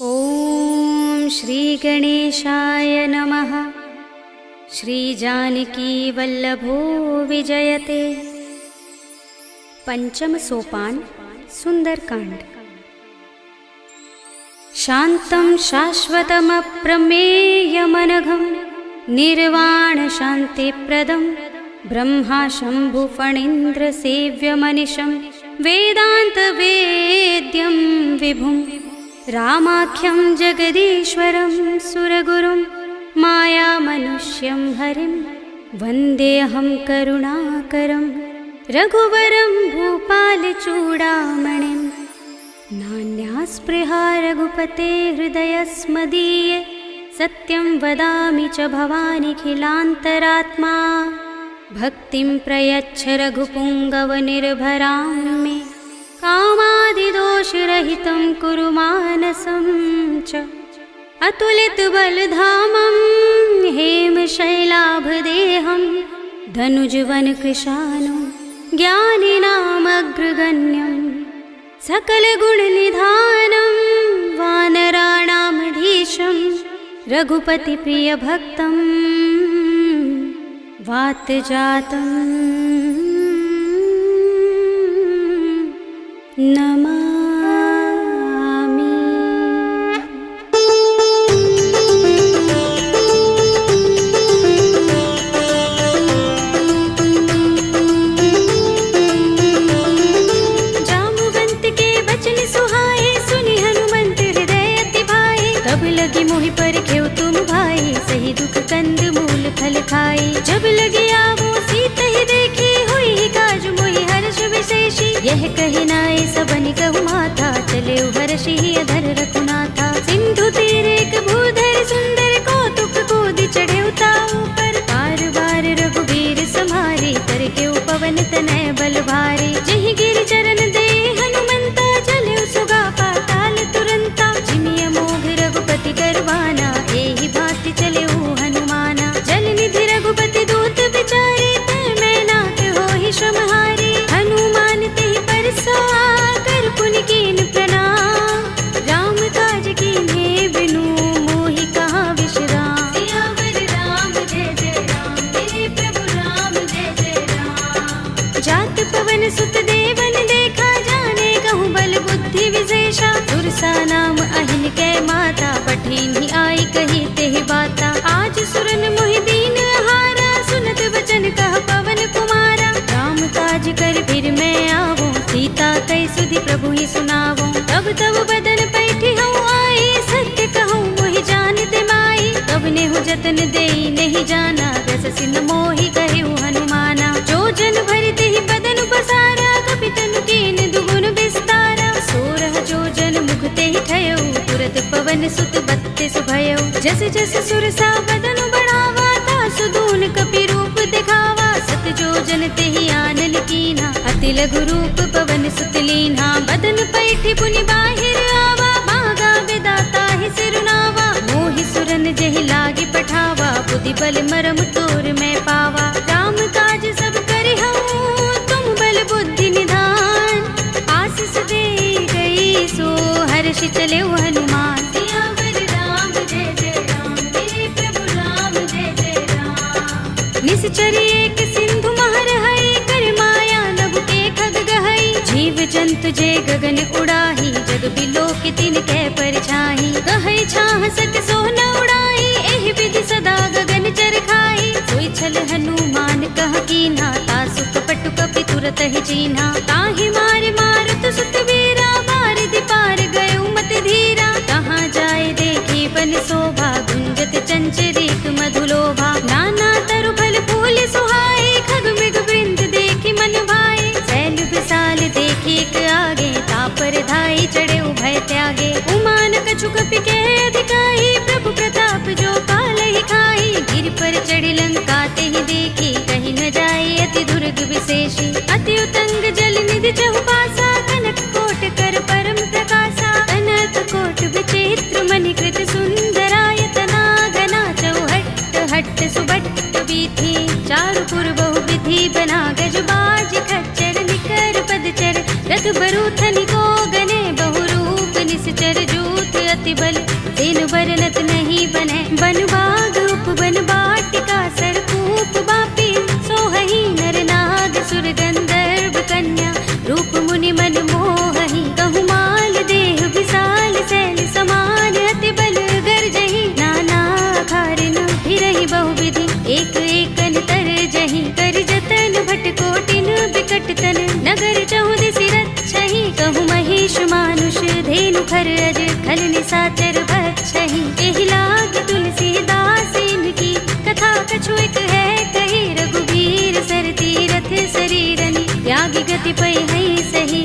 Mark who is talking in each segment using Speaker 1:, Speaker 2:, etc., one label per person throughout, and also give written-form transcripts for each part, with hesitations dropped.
Speaker 1: ॐ श्री गणेशाय नमः। श्री जानकी वल्लभो विजयते। पंचम सोपान सुंदरकांड। शांतं शाश्वतमप्रमेयमनघं निर्वाण शांतिप्रदं ब्रह्मा शंभु फणीन्द्र सेव्यमनिशं वेदांत वेद्यं विभुं रामाख्यं जगदीश्वरं सुरगुरुं मायामनुष्यं हरिं वन्देऽहं करुणाकरं रघुवरं भूपालचूडामणिं। नान्यास्पृहा रघुपते हृदयस्मदीये सत्यं वदामि च भवानिखिलान्तरात्मा। भक्तिं प्रयच्छ रघुपुङ्गवनिर्भरां मे कामादिदोषरहितं कुरु मानसं च। अतुलितबलधामं हेमशैलाभदेहं धनुजवनकृशानं ज्ञानिनामग्रगण्यं सकलगुणनिधानं वानराणामधीशं रघुपतिप्रियभक्तं वातजातं नमामि। जाम्बुवंत के वचन सुहाए सुनि हनुमंत हृदय अति भाए। तब लगी मोहि परखेउ तुम भाई सही दुख कंद मूल फल खाई। जब लगी आवो सीत ही देखी हुई काज मोहि हर्ष विशेषी। यह कही नाय सबनि कहु माथा चले हर्षि अधर रघुनाथा। सिंधु तीर एक भूधर सुंदर कौतुक कूदि चढ़े ताऊ पर। बार बार रघुबीर सम्हारी करके पवन तनय बल भारी। जहि गिरि चरण दे हनुमंता चले सुगा पाताल तुरंता। जिमिय मोघ रघुपति करवाना एहि भांति चले हनुमाना। जल निधि रघुपति दूत बिचारे तै मैं नाथ होहि श्रमहारी। हनुमान तेहि परसा कर पुनि कीन प्रणाम। राम काज कीन्हे बिनु मोहि कहाँ विश्राम। सियावर राम जय जय राम मेरे प्रभु राम जय जय राम। जात पवन सुत देवन देखा जाने कहूँ बल बुद्धि विशेषा। तुरसा नाम अहिन कै माता पठिन्हि आई कही तेहि बाता। आज सुरन मोहि दीन हारा सुनत वचन कह पवन कुमारा। राम काज कर फिर मैं आवो सीता कई सुधि प्रभु ही सुनावो। तब तब बदन पैठी हूँ आई सत्य कहूँ मोहि जानते माई। तब नेहु जतन देई नहीं जाना रस सिंह मोहि कहे हनुमाना। जो जन भरते ही बदन बसारा कपितन कीन दुगुन विस्तारा। सोरह जो जन मुखते ही ठयो तुरत पवन सुत बत्तीस भयो। जस जस सुरसा बदन बढ़ावा तासु दून कपि रूप दिखावा। सत जो जन तेहि आनन कीना अति लघु रूप पवन सुत लीन्हा। बदन पैठी पुनि बाहिर आवा भागा विदाता ही सिरुनावा। मोहि सुरन जेहि लागे पठावा बुद्धि बल मरम तोर मैं पावा। राम काज सब करि हूँ तुम बल बुद्धि निधान। आशीष दे गई सो हर्षि चले हनुमान। सियावर राम जय जय राम मेरे प्रभु राम जय जय राम। निश्चरी एक सिंधु महर है कर माया नभ के खग गहई। जीव जंतु जे गगन उड़ाही जग बिलोक तिन कै परछाई। कहै छाह सक सोन उड़ाई एहि विधि सदा गगन चर खाई। सोई छल हनुमान कह कीन्हा तासु कपट कपि तुरत ही चीन्हा। ताहि मार मारत सुत वीरा बारिधि पार गयो मत धीरा। कहाँ जाए देखी बन शोभा गुंजत चंचरीक मधुलोभा। नाना तरु फल फूल सुहाए खग मृग वृंद देखी मन भाए। शैल विशाल देखी एक आगे तापर धाई चढ़े उभय त्यागे। उमान कछु कपि के अधिकाई प्रभु प्रताप जो काल ही खाई। गिर पर चढ़ी लंका तेहि देखी कहीं न जाए अति दुर्ग विशेषी। अति उतंग जल निधि चहुपासा कनक कोट कर परम प्रकाशा। कनक कोट विचित्र मणिकृत सुंदरायतना घना चौहट्ट हट्ट सुबट्ट बीथी। चारु पुर बहु विधि बना गज बाज खच्चर निकर पदचर। रथ बरूथनि को गने बहुरूप निश्चर जूथ अति अति बल तेनु बरनत नहीं बने। बन बाग उपवन बाटिका सरकूप बापी सोहही नर नाग सुर गंधर्व कन्या रूप मुनि मन मोहही। कहु माल देह विशाल शैल समान अति बल गर्जही। नाना खारिन फिरहि बहुविधि एक एकन तर जही। कर जतन भट कोटिन बिकट तन नगर चहुदिसि रक्षहि। कहु महेश मानुष धेनु खर अज खल निशाचर बक्षहि। एहि लाग तुलसीदास इनकी कथा कछु एक है कही। रघुबीर सर तीरथ शरीरनि त्यागी गति पै है सही।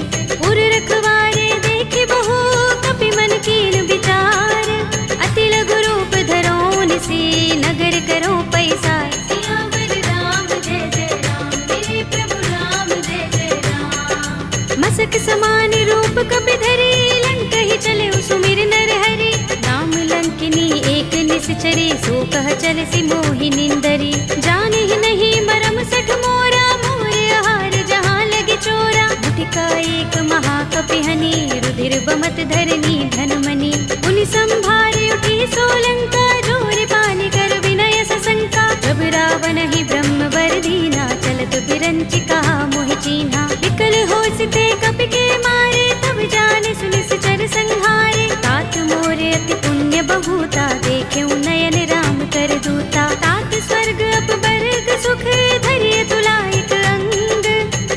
Speaker 1: उर रखवारे देखे बहु कपि मन कीन विचार। अति लघु रूप धरोन से नगर करो पैसार। सियावर राम जय जय राम मेरे प्रभु राम जय जय राम। मसक समान रूप कपि धरे लंकहि चले सुमिर नर हरि। राम लंकिनी एक निश्चरी सो कह चल सि मोहि निंदरी। जाने ही नहीं मरम सठ मोरा मोरे आहार जहाँ लगे चोरा। मुठिका एक महाकपि हनि रुधिर बमत धरनी धनमनि। उनि संभारे उठी सोलंका जोर पानी कर विनय सशंका। जब रावण ही ब्रह्म वर दीना चलत बिरंचिका मोहि चीन्हा। विकल होसते कपि के मारे तब जाने सुनिश्चर संहारे। तात मोरे अति पुण्य बहुता देखे नयन राम कर दूता। तात स्वर्ग अपवर्ग सुख धरिय तुलायक अंग।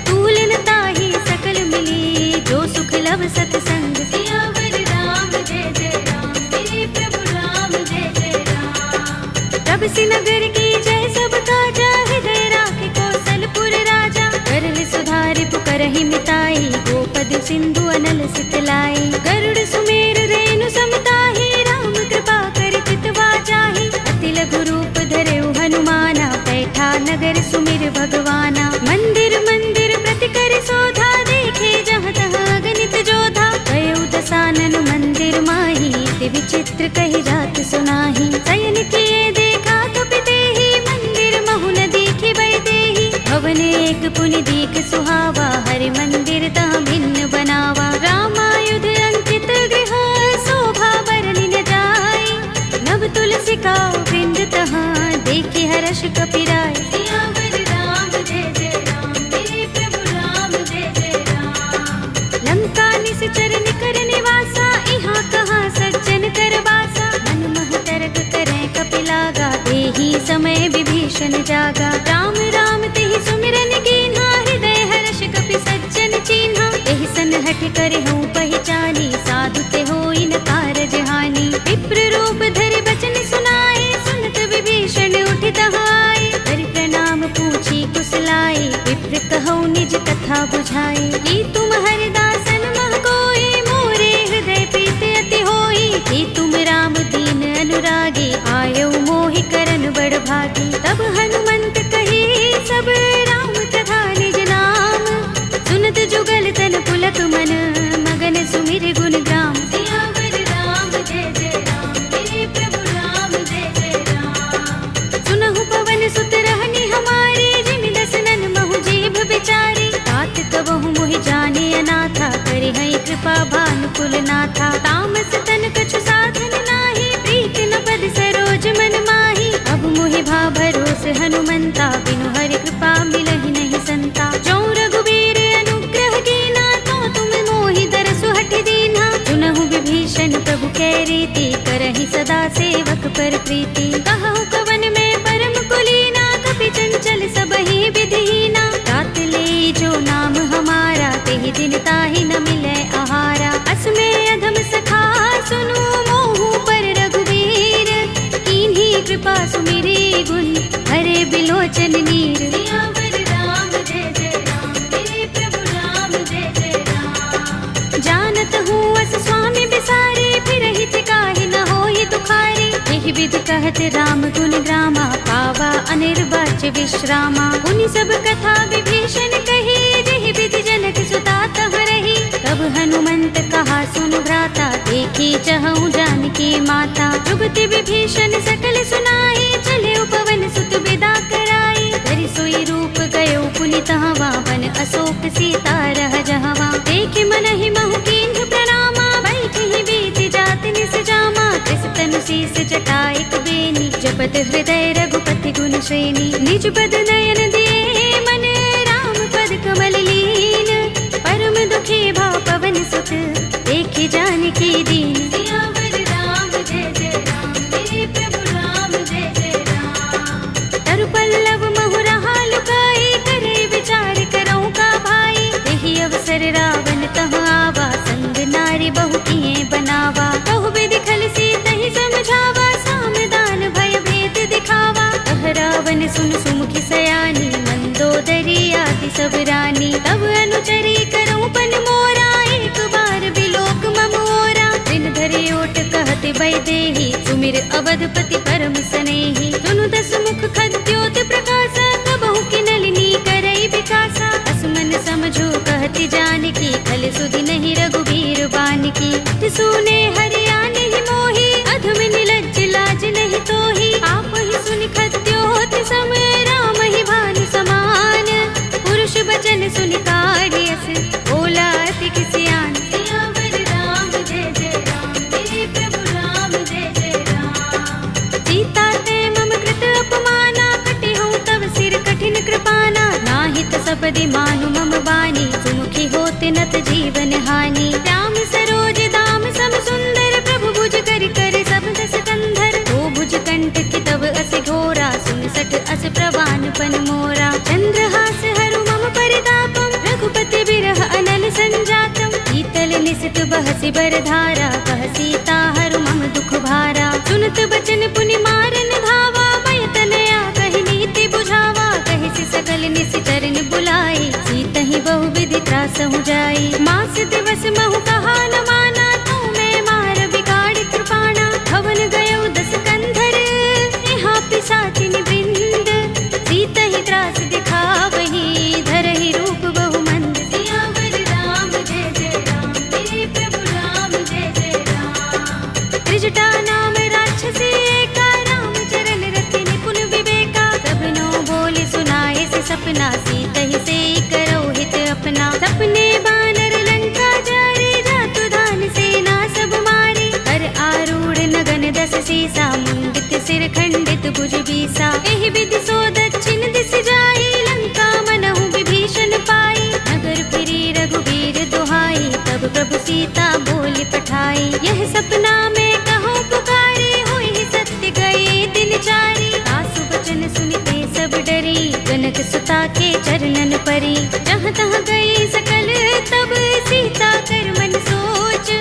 Speaker 1: तूलन ताहि सकल मिली जो सुख लव सतसंग। सियावर राम जय जय राम मेरे प्रभु राम जय जय राम। तब सि नगर की जय सब काजा हृदय राखे कौशलपुर राजा। करल सुधारि पुकारहि मिताई गोपद सिंधु अनल सितलाई। गरुड़ सुमेर रेणु समताहि राम कृपा कर चितवा जाहि। अति लघु रूप धरेउ हनुमाना बैठा नगर सुमिर भगवाना। मंदिर मंदिर प्रति कर शोधा देखे जहाँ तहाँ गणित जोधा। गयउ दसानन मंदिर माही ते विचित्र कही जात सुनाही। शयन किए देखा कपि तेहि मंदिर महु न दीखि बैदेहि। भवन एक पुनि दीख सुहावा हरि मंदिर तहाँ भिन्न बनावा। रामायुध अंकित गृह शोभा बरनि न जाय। नव तुलसी का वृंद तहाँ देखि हर्ष कपि राय। सियावर राम जय जय राम मेरे प्रभु राम जय जय राम। लंका निश्चर निकर निवासा इहाँ कहाँ सज्जन कर वासा। मन महु तरक करें कपि लागा तेहि समय विभीषण जागा। राम राम तेहि सुमिरन कीन्हा हृदय हर्ष कपि सज्जन चीन्हा। एहि सनहठ करहु पहिचानी साधु ते होई न कारज हानि। विप्र रूप धरि बचन सुनाए सुनत विभीषण उठि तहाय। कर प्रणाम पूछी कुशलाए विप्र कहौ निज कथा बुझाए। कि तुम हरिदासन मह कोई मोरे हृदय प्रीत अति होई। कि तुम राम दीन अनुरागी आयौ मोहि करन बड़ भागी। तब हनुमंत कही सब राम तथा निज नाम। सुनत जुगल तन पुलक मन मगन सुमिर गुण ग्राम। सियावर राम जय जय राम मेरे प्रभु राम जय जय राम। सुनहु पवन सुत रहनि हमारे जिमि दसनन महु जीभ बिचारी। तात कबहु मोहि जाने अनाथा करि है कृपा भानुकुल नाथा। तामस तन कछु साधन नाही प्रीति न पद सरोज मन माही। अब मोहि भा भरोस हनुमंता बिनु हरि कृपा मिलहि नहीं संता। जो रघुबीर अनुग्रह कीना तो तुम मोहि दरसु हठ दीना। सुनहु विभीषण प्रभु कै रीति करहि सदा सेवक पर प्रीति। कहु कवन में परम कुलीना कपि चंचल सबहि विधिहीना। तात ले जो नाम हमारा तेहि दिन ताहि न मिलै आहारा। असमे अधम सखा सुनु मोहु पर रघुबीर। कीन्ही कृपा सुमिरी गुण हरे बिलोचन नीर। सियावर राम जय जय राम मेरे प्रभु राम जय जय राम। जानत हूँ अस स्वामी बिसारे फिरहि काहि न होहि दुखारे। एहि विधि कहत राम गुण ग्रामा पावा अनिर्वाच्य विश्रामा। उनि सब कथा विभीषण कही जेहि विधि जनक सुता तह रही। तब हनुमंत कहा सुन भ्राता देखी चहु जानकी माता। जुगति विभीषण सकल सुनाई चले पवन सुत विदा कराई। करि सोई रूप गयो पुनि तहवा वन अशोक सीता रह जहवा। देखे मन ही महु कीन्ह प्रणामा बैठहि बीति जात निस जामा। सुनत हृदय रघुपति गुण श्रेणी। निज पद नयन दिए मन राम पद कमल लीन। परम दुखी भाव पवन सुत देखि जानकी दीन। सियावर राम जय जय राम, मेरे प्रभु राम जय जय राम। तरु पल्लव महुरहा लुकाई, करे विचार करौ का भाई। यही अवसर रावण तह आवा, संग नारी बहु किए बनावा। कहु विधि खल सीतहि समझावा, साम दान भय भेद दिखावा। कह रावण सुन सुमुखी सयानी, मंदोदरी आदि सब रानी। तब अनुचरी करौ पन मोरा, एक बार बिलोक मम ओरा। दिन धरि ओट कहति वैदेही, सुमिर अवधपति परम सनेही। सुनु दस मुख खद्योत प्रकाशा, कबहु की नलिनी करई विकासा। असमन समझो कहति जानकी, खल सुधि नहीं रघुबीर बानकी। सुने हरिया नहीं मोही, अधम निलज्ज लाज नहीं तोही। आप ही सुनि खद्योत सम, राम ही भानु समान। पुरुष बचन सुनि काढ़ियस, बोला अति किसियान। सियावर राम जय जय राम, मेरे प्रभु राम जय जय राम। सीता ते मम कृत अपमाना, कटे हूँ तव सिर कठिन कृपाना। नाहित सपदि मानु मम बानी, सुमुखी होते नत जीवन हानि। राम सरोज दाम सम सुंदर, प्रभु भुज कर कर सब दस कंधर। दो भुज कंठ की तब अस घोरा, सुन सठ अस प्रवान पन मोरा। चंद्रहास हरु मम परितापम, रघुपति बिरह अनल संजातम। शीतल निसित बहसि बरधारा, कह सीता हरु मम दुख भारा। सुनत बचन पुनि मारन धावा, भय तनया कहि नीति बुझावा। कहि सकल निश्चरण बुलाई, सीतहि बहु विधि त्रासहु जाई। मास दिवस महु कहा न माना, तू मैं मार बिगाड़ कृपाणा। हवन गयो दस कंधर, यहाँ पिशाचिनी वृंद। सीतहि त्रास दिखावही, धरहि रूप बहु मंद। सियावर राम जय जय राम, मेरे प्रभु राम जय जय राम। त्रिजटा नाम राक्षसी एका, राम चरण रति निपुण विवेका। सबनो बोले सुनाए से सपना, सीतहि से करौ हित अपना। सपने बानर लंका जारे, जातु धान सेना सब मारे। कर आरूढ़ नगन दस सीसा, मुंडित सिर खंडित भुज बीसा। एहि विधि सो दक्षिण दिस जाई, लंका मनहु विभीषण पाई। नगर फिरी रघुबीर दुहाई, तब प्रभु सीता बोली पठाई। यह सपना में कहो पुकारे, होई सत्य गए दिन चारी। सासु वचन सुनते सब डरी, जनक सुता के चरणन परी। जहाँ तहाँ गई सकल तब, सीता कर मन सोच।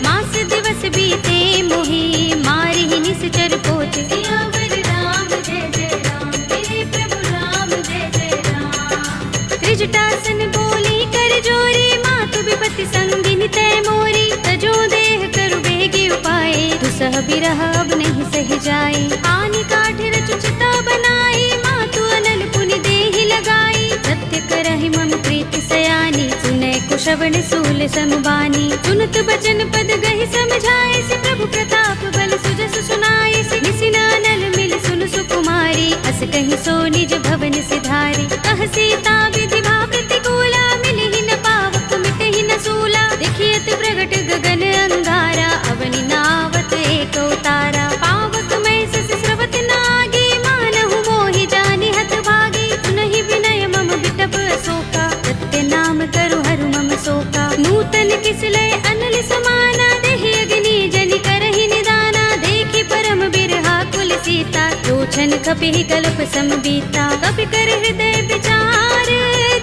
Speaker 1: मास दिवस बीते मोही, मारि ही निश्चर पोच। सियावर राम जय जय राम, मेरे प्रभु राम जय जय राम। त्रिजटासन बोली कर जोरी, मातु विपति संगिनी तय मोरी। तजो देह करु बेगी उपाय, दुसह बिरह अब नहीं सह जाए। हानि काठ रचु चिता बनाई, मातु अनल पुनि देहि लगाई। सत्य करहि मम प्रीति सयानी, सुनै कुशवन सूल समबानी। सुनत बचन पद गहि समझाए, से प्रभु प्रताप बल सुजस सुनाए। से निसिनानल मिल सुन सुकुमारी, अस कहि सो निज भवन सिधारी। कह सीता विधि भा प्रतिकूला, मिलहि न पावक मिटहि न सूला। देखियत प्रगट गगन अंगारा, अवनि नावत एक उतारा। पावक मैं सस स्रवत नागी, मानहु मोहि जानि हत भागी। सुनहि विनय मम बिटप अशोका, सत्य नाम करु हरु मम शोका। नूतन किसलय अनल समाना, देहि अग्नि जनि करहि निदाना। देखि परम बिरहा कुल सीता, लोचन कपिहि कल्प सम बीता। कपि कर हृदय विचार,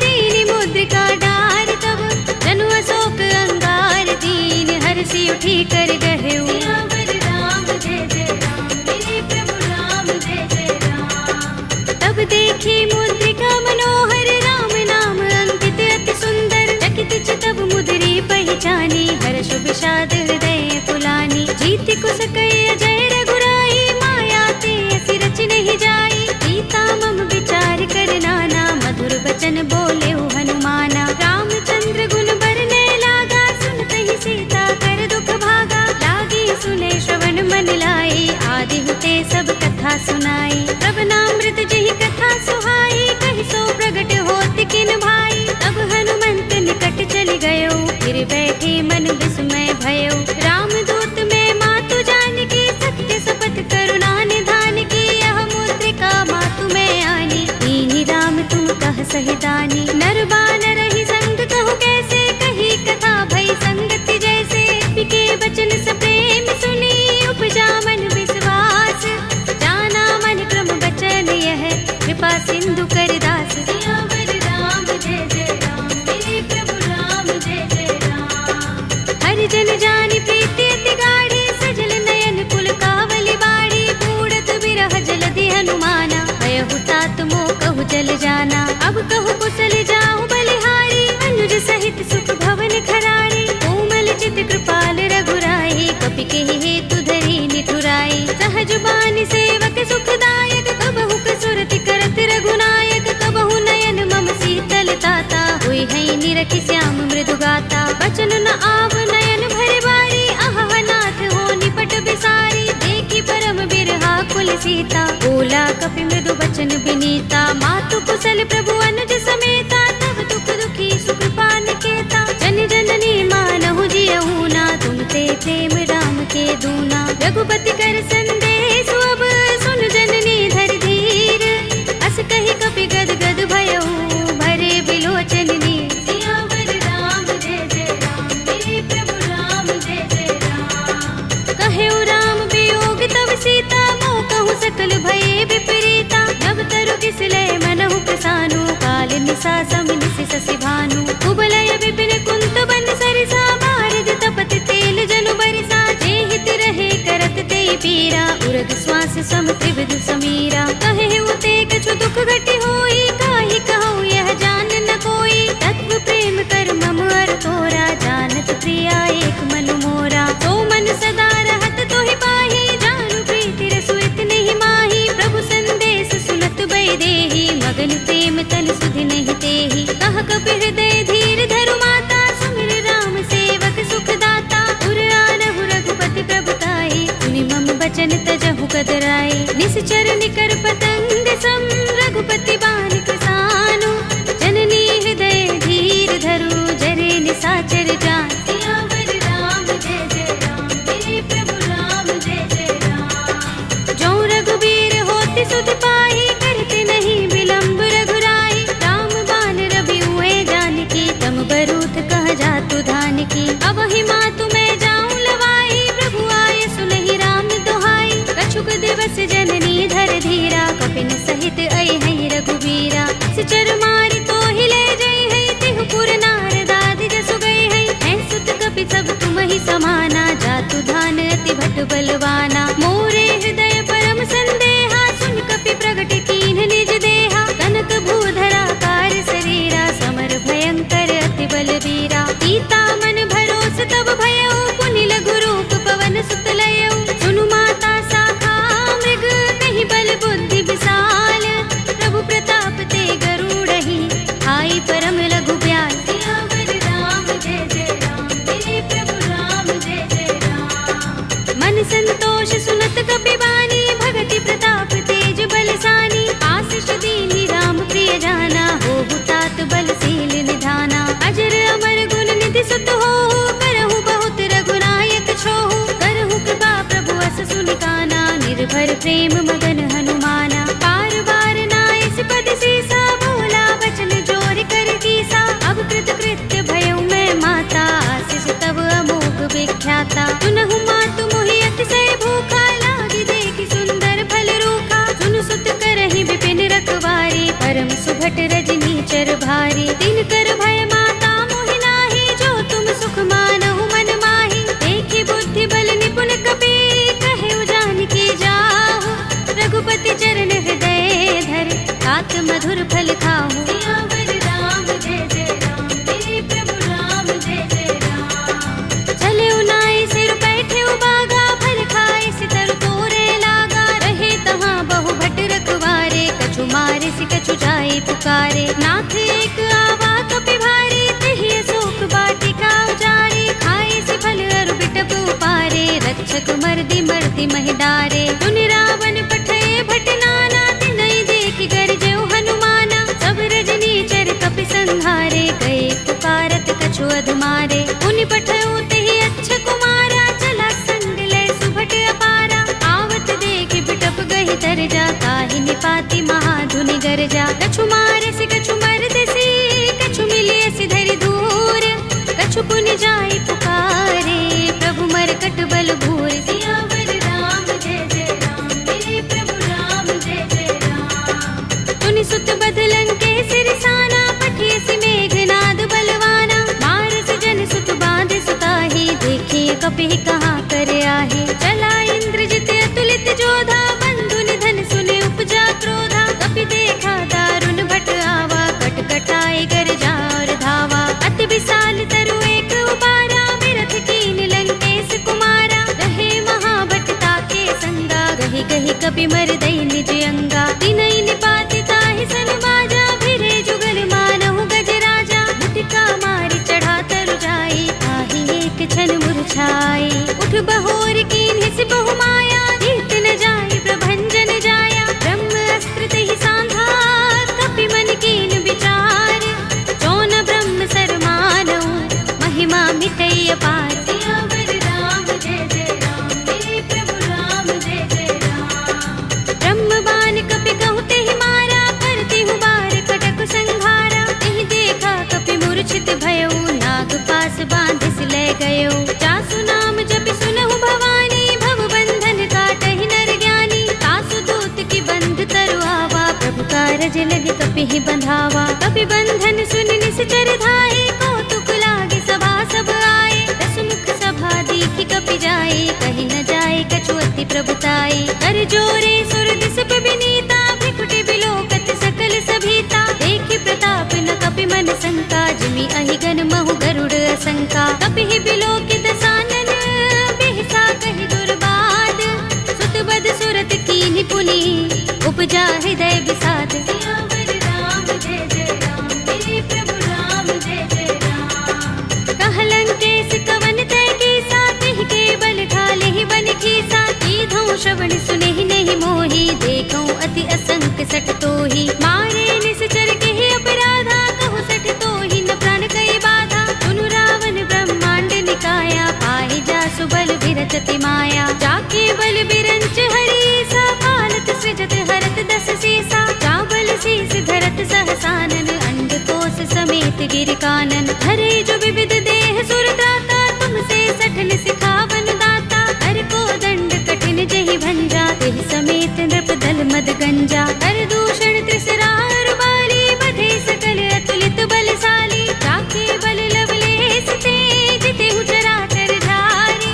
Speaker 1: दीनि मुद्रिका डार। तब जनु अशोक अंगार, दीन हरषि उठी कर गहेउ। सियावर राम जय जय राम, मेरे प्रभु राम जय जय राम। तब देखी मुद्रिका मनोहर, राम नाम अंकित अति सुंदर। चकित चितव मुद्री पहचानी, हर्ष विषाद हृदय कुलानी। जीति कुस कई अजय रघुराई, माया ते असि रच नहीं जाई। सीता मम विचार कर नाना, मधुर वचन बोले हनुमाना। रामचंद्र गुण बरने लागा, सुनतहि सीता कर दुख भागा। लागी सुने श्रवण मन लाई, आदि हुते सब कथा सुनाई। श्रवणामृत जहि कथा सुहाई, कहि सो प्रगट होत किन भाई। तब हनुमंत निकट चलि गयो, फिर बैठे मन विस्मय भयो। रामदूत में मातु जानकी, सत्य शपथ करुणा निधान की। यह सखी श्याम मृदु गाता। बचन न आव नयन भरे बारी, आह नाथ हो निपट बिसारी। देखी परम बिरहा कुल सीता, बोला कपि मृदु बचन बिनीता। मातु कुशल प्रभु अनुज समेता, तब दुख दुखी सुख पान केता। जन जननी मानहु जियहु ना, तुम ते प्रेम राम के दूना। रघुपति कर संदेश अब सुन जननी धर धीर। अस कहि कपि गद गद भयउ, भरे बिलोचन नीर। सियावर राम जय जय राम, मेरे प्रभु राम जय जय राम। कहेउ राम वियोग तब सीता, मोह कहूँ सकल भये विपरीता। नव तरु किसलय मनहु प्रसानु, काल निसा समिनिस ससि भानु। कुबलय विपिन कुंत बन सरिसा, बारद तपत तेल जनु बरिसा। जे हित रहे करत ते पीरा, उरग श्वास सम त्रिविध समीरा। कहे उते कछु दुख घटी होई, काहि कहूँ यह जान न कोई। तत्व प्रेम कर मम अर तोरा, जानत प्रिया एक मन मोरा। तो मन सदा रहत तोहि पाहि, जानु प्रीति रसु इतने माही। प्रभु संदेश सुनत बै देहि, मगन प्रेम तन सुधि नहीं तेहि। कह कपि हृदय धीर धरु माता, सुमिर राम सेवक सुख दाता। उर आनहु रघुपति प्रभुताई, सुनि मम बचन तजहु कदराई। निश्चर निकर पतंग सम, रघुपति बान किसानु। जननी हृदय धीर धरु, जरे निसाचर जान। सियावर राम जय जय राम, मेरे प्रभु राम जय जय राम। जो रघुबीर होति सुध पाई, करते नहीं विलंब रघुराई। राम बान रवि हुए जानकी, तम बरूथ कह जातु धान की। अब ही मातु मैं जाऊं लवाई, प्रभु आए सुनहि राम दुहाई। कछुक दिवस जननी धर धीरा, कपिन सहित आई है रघुबीरा। सिचर मारी तो हिले जई है, तिहु पुर नारदाद जसु गई है। हैं सुत कपि सब तुम ही समाना, जातु धान अति भट बलवाना। मोरे हृदय परम संदेहा, सुन कपि प्रगट कीन्ह निज देहा। कनक भूधरा कार शरीरा, समर भयंकर अति बलवीरा। सीता मन भरोस तब भयउ, पुनि लघु रूप पवन सुत लयउ। सुनु माता शाखा मृग, कहि बल बुद्धि विशाल। प्रभु प्रताप ते गरुड़हि, आई परम लघु ब्याल। सियावर राम जय जय राम, मेरे प्रभु राम जय जय राम। मन संतोष सुनत कपि बानी, भगति प्रताप तेज बलसानी। आशीष दीनि राम प्रिय जाना, होहु तात बलशील निधाना। अजर अमर गुण निधि सुत होहु, करहु बहुत रघुनायक छोहु। करहु कृपा प्रभु अस सुनि काना, निर्भर प्रेम मगन हनुमाना। पार बार नाइस पद सीसा, बोला बचन जोर कर कीसा। अब कृत कृत्य भयउ मैं माता, आशीष तब अमोघ विख्याता। सुनहु मातु मोहि अतिशय भूखा, लागी देखि सुंदर फल रूखा। सुन सुत करहि विपिन रखवारी, परम सुभट रजनी चर भारी। दिन कर भय माता मोहि नाही, जो तुम सुख मानहु मन माही। देखि बुद्धि बल निपुण कपि, कहेउ जानकी जाहु। रघुपति चरण हृदय धर, तात मधुर फल खाहु। सियावर राम जय जय राम, मेरे प्रभु राम जय जय राम। चले उनाई सिर बैठे उबागा, फल खाए सितर तोरे लागा। रहे तहाँ बहु भट रखवारे, कछु मारे सि कछु जाए पुकारे। नाथ एक आवा कपि भारी, तिहि अशोक वाटिका उजारी। खाए सि फल अरु बिटप उपारे, रक्षक मर्दि मर्दि महि डारे। सुनि रावण पठय भट नाना, तिनहि देखि गरजेउ हनुमाना। सब रजनी चर कपि संहारे, गए पुकारत कछु अधमारे। पुनि पठयउ तिहि अच्छ कुमारा, चला संग लय सुभट अपारा। आवत देखि बिटप गहि तर जा, ताहि निपाति महाधुनि गरजा। कछु मारे सि कछु मरदसी, कछु मिलिय सि धरि दूर। कछु पुनि जाई पुकारे, प्रभु मरकट बल भूर। सियावर राम जय जय राम, मेरे प्रभु राम जय जय राम। तुनि सुत बदलन के सिरसाना, पठिय सि मेघनाद बलवाना। मारस जन सुत बांध सुताही, देखिए कपि कहाँ कर आहे। चला इंद्रजित अतुलित जोधा, बंधु निधन सुने उपजा क्रोधा। कपि देखा दारुण भट आवा, कट कटाई गर जार धावा। अति विशाल तरु एक उबारा, बिरथ कीन लंकेश कुमारा। रहे महाभट ताके संगा, गहि गहि कपि मर दई निज अंगा। तिनहि निपाति ताहि सन बाजा, भिरे जुगल मानहु गज राजा। मुटिका मार कपि बंधन सुन निश्चर धाये, कौतुक लागे सभा सब आए। दस मुख सभा देखी कपि जाए, कहीं न जाए कछु अति प्रभुताई। कर जोरे सुर दिस विनीता, भ्रिकुटि बिलोकत सकल सभीता। देखि प्रताप न कपि मन शंका, जिमि अहिगन महु गरुड़ असंका। कपि बिलोकित सानन, बिहसा कहि दुर्बाद। सुत बद सुरत कीन्हि पुनि, उपजा हृदय विषाद। सियावर राम जय जय राम, मेरे प्रभु राम जय जय राम। कहलन केस कवन तय कीसा, तिहि के बल ढाले बन खीसा। कीधौं श्रवण सुनेहि नहीं मोहि, देखौं अति असंक सठ तोहि। मारे निश्चर केहि अपराधा, कहु सठ तोहि न प्राण कई बाधा। सुनु रावण ब्रह्मांड निकाया, पाहि जासु बल विरचति माया। जाके बल बिरंच हरीसा, पालत सृजत हरत दस सीसा। चावल शीस धरत सहसानन, अंड कोस समेत गिर कानन। धरे जो विविध देह सुर त्राता, तुमसे सठन सिखावन दाता। हर को दंड कठिन जहि भंजा, तेहि समेत नृप दल मद गंजा। कर दूषण त्रिसरार बाली, बधे सकल अतुलित बलशाली। जाके बल लवलेस ते, जितेहु चराचर धारी।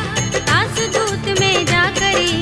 Speaker 1: तासु दूत में जा करी,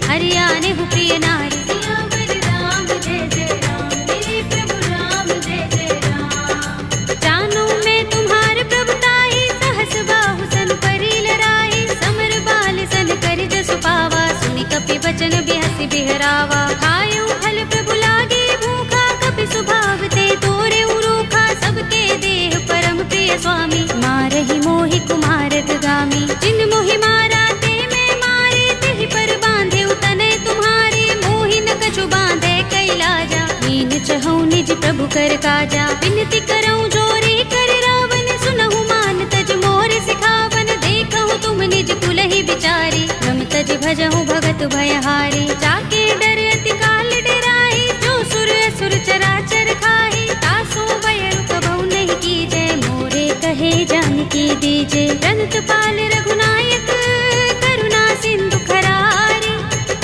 Speaker 1: हरियाने हु प्रिय नारी। सियावर राम जय जय राम, मेरे प्रभु राम जय जय राम। जानू मैं तुम्हार प्रभुताई, सहस बाहु सन परी लराई। समर बाल सन कर जसु पावा, सुनि कपि बचन बिहसि बिहरावा। खायऊ फल प्रभु लागे भूखा, कपि स्वभाव ते तोरे उरूखा। सबके देह परम प्रिय स्वामी, मारहि मोहि कुमारत गामी। जिन मोहि मारा ते मैं मारे, तिहि पर बांधे उतने तुम्हारे। मोहि न कछु बांधे कैलाजा, हीन चहु निज प्रभु कर काजा। विनती करऊं जोरी कर रावण, सुनहु मान तज मोर सिखावन। देखहु तुम निज कुलहि बिचारी, रम तज भजहु भगत भयहारी। जाके डर अति काल डराई, जो सुर असुर चराचर खाई। तासो भय रुकबहु नहीं कीजे, मोरे कहे जानकी दीजे। रंत पाल रघुनायक, करुणा सिंधु खरारी।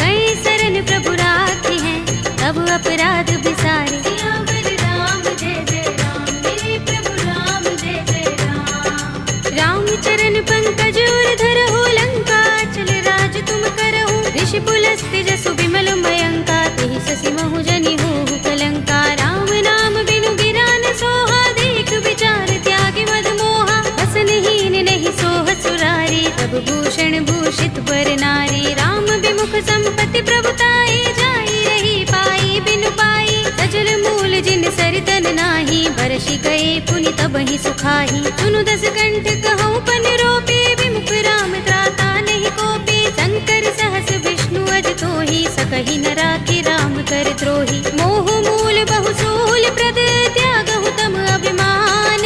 Speaker 1: कई शरण प्रभु राखी हैं, तब अपराध बिसारे। सियावर राम जय जय राम, मेरे प्रभु राम जय जय राम। राम चरण पंकज उर धरहु, लंका चल राज तुम करहु। ऋषि पुलस्त्य जसु बिमल मयंका, तेहि शशि महु जनि होहु कलंका। राम नाम बिनु गिरा न सोहा, देख विचार त्यागी मद मोहा। बसनहीन नहीं सोह सुरारी, तब भूषण भूषित बर नारी। राम विमुख संपत्ति प्रभुताई, जाई रही पाई बिनु पाई। सजल मूल जिन सरितन नाही, बरषि गए पुनि तबहि सुखाही। सुनु दस कंठ कहूँ पन रोपे, विमुख राम त्राता नहीं कोपे। शंकर सहस विष्णु अज तोहि, सकहि न राखि राम कर द्रोही। मोह मूल बहु सूल प्रद, त्यागहु तम अभिमान।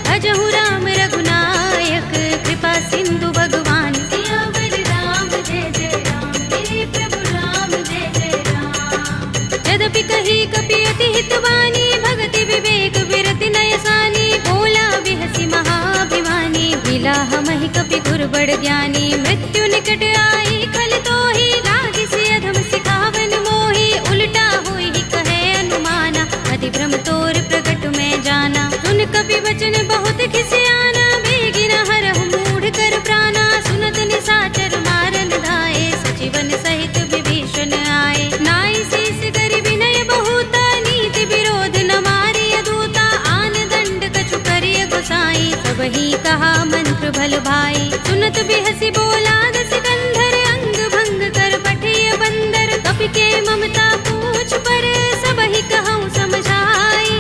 Speaker 1: भजहु राम रघुनायक, कृपा सिंधु भगवान। सियावर राम जय जय राम, मेरे प्रभु राम जय जय राम। यद्यपि कही कपि अति हितवानी, भगति विवेक विरति नयसानी। बोला बिहसि महाभिमानी, बिला हमहि कपि गुर बड़ ज्ञानी। मृत्यु निकट आई खल तोहि, लागिसि अधम सिखावन मोहि। उल्टा होई कहे अनुमाना, अति भ्रम तोर प्रगट में जाना। सुन कपि वचन बहुत खिसियाना, बेगिन हरहु मूढ़ कर प्राणा। सुनत निशाचर मारन धाये, सजीवन सहित विभीषण आए। नाई शीस करि विनय बहुता, नीति विरोध न मारिय दूता। आन दंड कछु करिय गोसाई, सबहि कहा मंत्र भल भाई। सुनत बिहसि बोला दस कंधर, अंग भंग कर पठिय बंदर। कपि के ममता पूछ पर, सबहि कहूँ समझाई।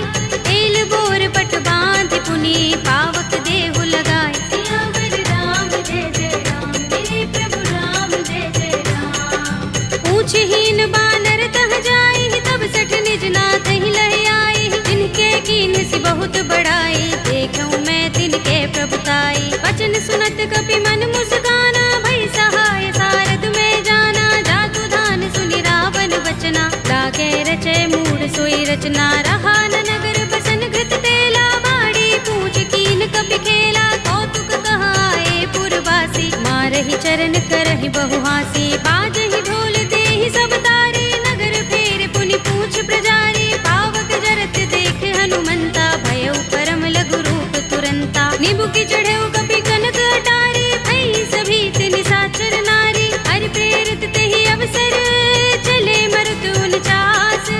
Speaker 1: तेल बोर पट बांध पुनि, पावक देहु लगाए। सियावर राम जय जय राम, मेरे प्रभु राम जय जय राम। पूछहीन बानर तह जाई, तब सठ निज नाथ ही लहि आई। जिनके कीन सि बहुत बड़ाई, देखूं मैं तिनके प्रभुताई। वचन सुनत कपि मन मुस्काना, भई सहाय सारद में जाना। जातु धान सुनि रावण वचना, लागे रचय मूढ़ सोई रचना। रहा न नगर बसन घृत तेला, बाड़ी पूछ कीन कपि खेला। कौतुक कहाए पुरवासी, मारहि चरण करहि बहुहासी। बाजहि ढोल देहि सब तारी, नगर फेर पुनि पूछ प्रजारी। पावक जरत देख हनुमंता, भय की चढ़े कपि कनक अटारी, भई सभी ते निशाचर नारी। हरि प्रेरित ते ही अवसर, चले मरुत 49,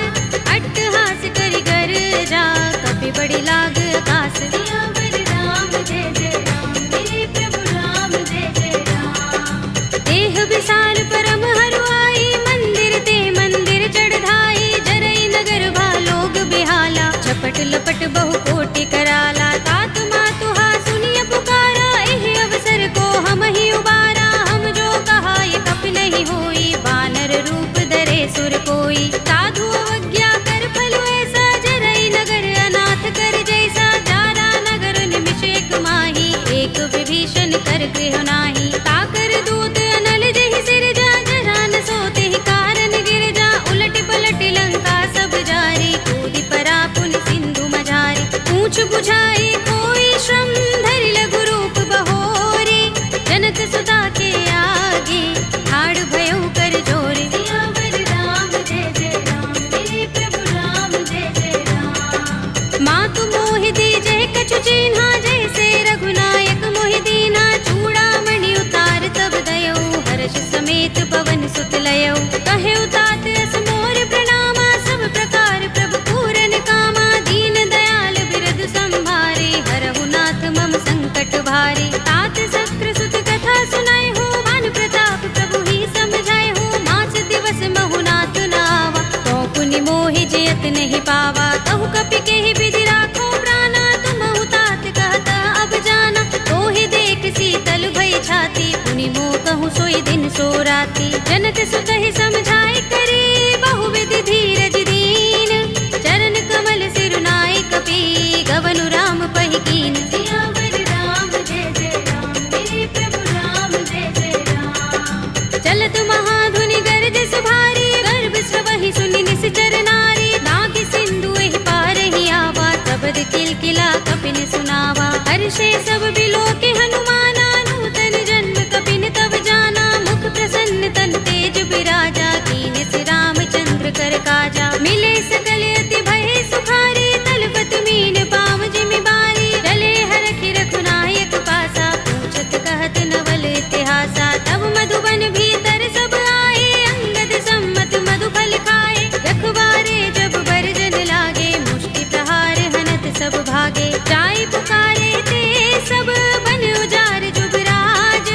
Speaker 1: अट्टहास करि गर जा, कपि बड़ी लाग आकाश। सियावर राम जय जय राम, मेरे प्रभु राम जय जय राम। देह विशाल परम हरुआई, मंदिर ते मंदिर चढ़ाई। जरई नगर भालोग बिहाला, झपट लपट बहु कोटि कराला। तात मातु हा सुनिय पुकारा, एहि अवसर को हम ही उबारा। हम जो कहा ये कपि नहीं होई, बानर रूप धरे सुर कोई। साधु अवज्ञा कर फल ऐसा, जरई नगर अनाथ कर जैसा। जारा नगर निमिष एक माही, एक विभीषण कर गृह नाही। ताकर दूत अनल जहि सिर जा, जरा न सोते ही कारण गिर जा। उलट पलट लंका सब जारी, कूदि परा पुन सिंधु मझारी। पूछ बुझाई कोई श्रम, धरि लघु रूप बहोरी। जनक सुता के आगे, ठाड़ भयउ कर जोरी। सियावर राम जय जय राम, मेरे प्रभु राम जय जय राम। मातु मोहि दीजहि कछु चिन्हा, जैसे रघुनायक मोहि दीना। चूड़ामणि उतार तब दयौ, हर्ष समेत पवन सुत लयौ। कहे उतात अस मोर प्रणामा, सब प्रकार प्रभु पूरन कामा। दीन दयाल बिरद संभारे, हरहु नाथ मम संकट भारे। तात शक्र सुत कथा सुनाए हो, भानु प्रताप प्रभु ही समझाए हो। मास दिवस महु नाथ नावा, तो पुनि मोहि जयत नहीं पावा। कहु कपि केहि विधि राखो प्राणा, तुमहु तात कहत अब जाना। तोहि देख शीतल भई छाती, पुनि मोह कहूँ सोई दिन सो राती। जनक सुत ही समझाए करे, बहु विधि धीरज दीन। चरण कमल सिरुनाए कपि, गवनु राम पहि कीन। सियावर राम जय जय राम, मेरे प्रभु राम जय जय राम। चलत महाधुनि गरज सुभारी, गर्भ स्रवहि सुनि निश्चर नारी। नाग सिंधु एहि पार ही आवा, शब्द किलकिला कपिन सुनावा। हर्षे सब बिलोके हनुमाना, नूतन जन्म कपिन तब जाना। मुख प्रसन्न तन तेज बिराजा, कीन से रामचंद्र कर काजा। मिले सकल अति भय सुखारी, तलपत मीन पाव जिमि बारी। चले हरखि रघुनायक पासा, पूछत कहत नवल इतिहासा। तब मधुबन भीतर सब आए, अंगद सम्मत मधुफल खाए। रखवारे जब बरजन लागे, मुष्टि प्रहार हनत सब भागे। जाय पुकारे ते सब, बन उजार जुबराज।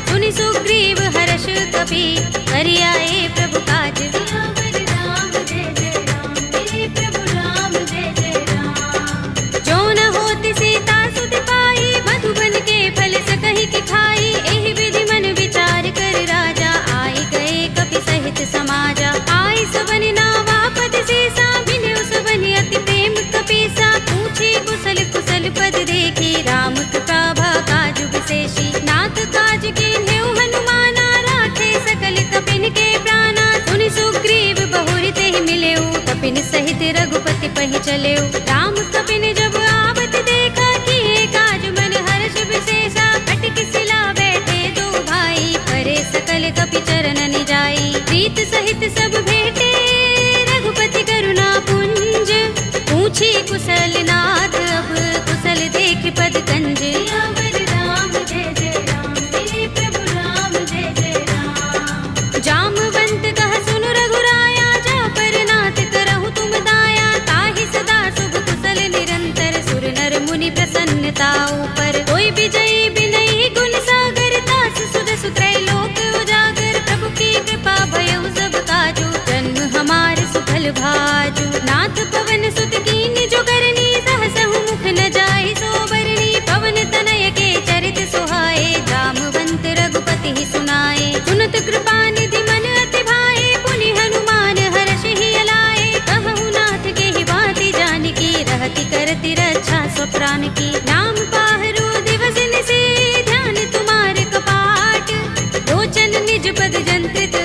Speaker 1: सुनि सुग्रीव हर्ष कपि, करि आए प्रभु काज। सियावर राम जय जय राम, मेरे प्रभु राम जय जय राम। जो न होत सीता सुत पाई, मधुबन के फल सकहि कि खाई। एहि विधि मन विचार कर राजा, आए गए कपि सहित समाजा। आए सबन नावा पद सीसा, बिनु सबन अति प्रेम कपीसा। पूछे कुशल कुशल पद देखी, राम कृपा काज विशेषी। नाथ काज कीन्हेउ हनुमाना, राखे सकल कपिन के प्राणा। सुनि सुग्रीव बहुरि तेहि मिलेउ, कपिन सहित रघुपति पहि चलेउ। राम कपिन जब आवत देखा, किए काज मन हर्ष विशेषा। कटि सिला बैठे दो भाई, परे सकल कपि चरण जाई। प्रीत सहित सब भेटे, रघुपति करुणा पुंज। पूछी कुशल नाथ अब, कुशल देख पद कंज। सियावर राम जय जय राम, मेरे प्रभु राम जय जय राम। जामवंत कह सुनु रघुराया, जा पर नाथ करहु तुम दाया। ताहि सदा शुभ कुशल निरंतर, सुर नर मुनि प्रसन्नता ऊपर। कोई विजयी बिनहि गुण सागर, दास सुदसु त्रैलोक उजागर। प्रभु की कृपा भयउ सब काजू, जन्म हमार सुफल भाजू। नाथ पवन सुत कीन्हि जो करनी, सहसहु मुख न जाहि सो बरनी। पवन तनय के चरित सुहाए, जामवंत रघुपति ही सुनाए। सुनत कृपा निधि मन अति भाए, पुनि हनुमान हर्ष ही अलाए। कहु नाथ के ही बाति जानकी, रहति करति रक्षा स्वप्रान की। नाम पाहरो दिवस निशि, ध्यान तुम्हारे कपाट। लोचन निज पद जंत्रित,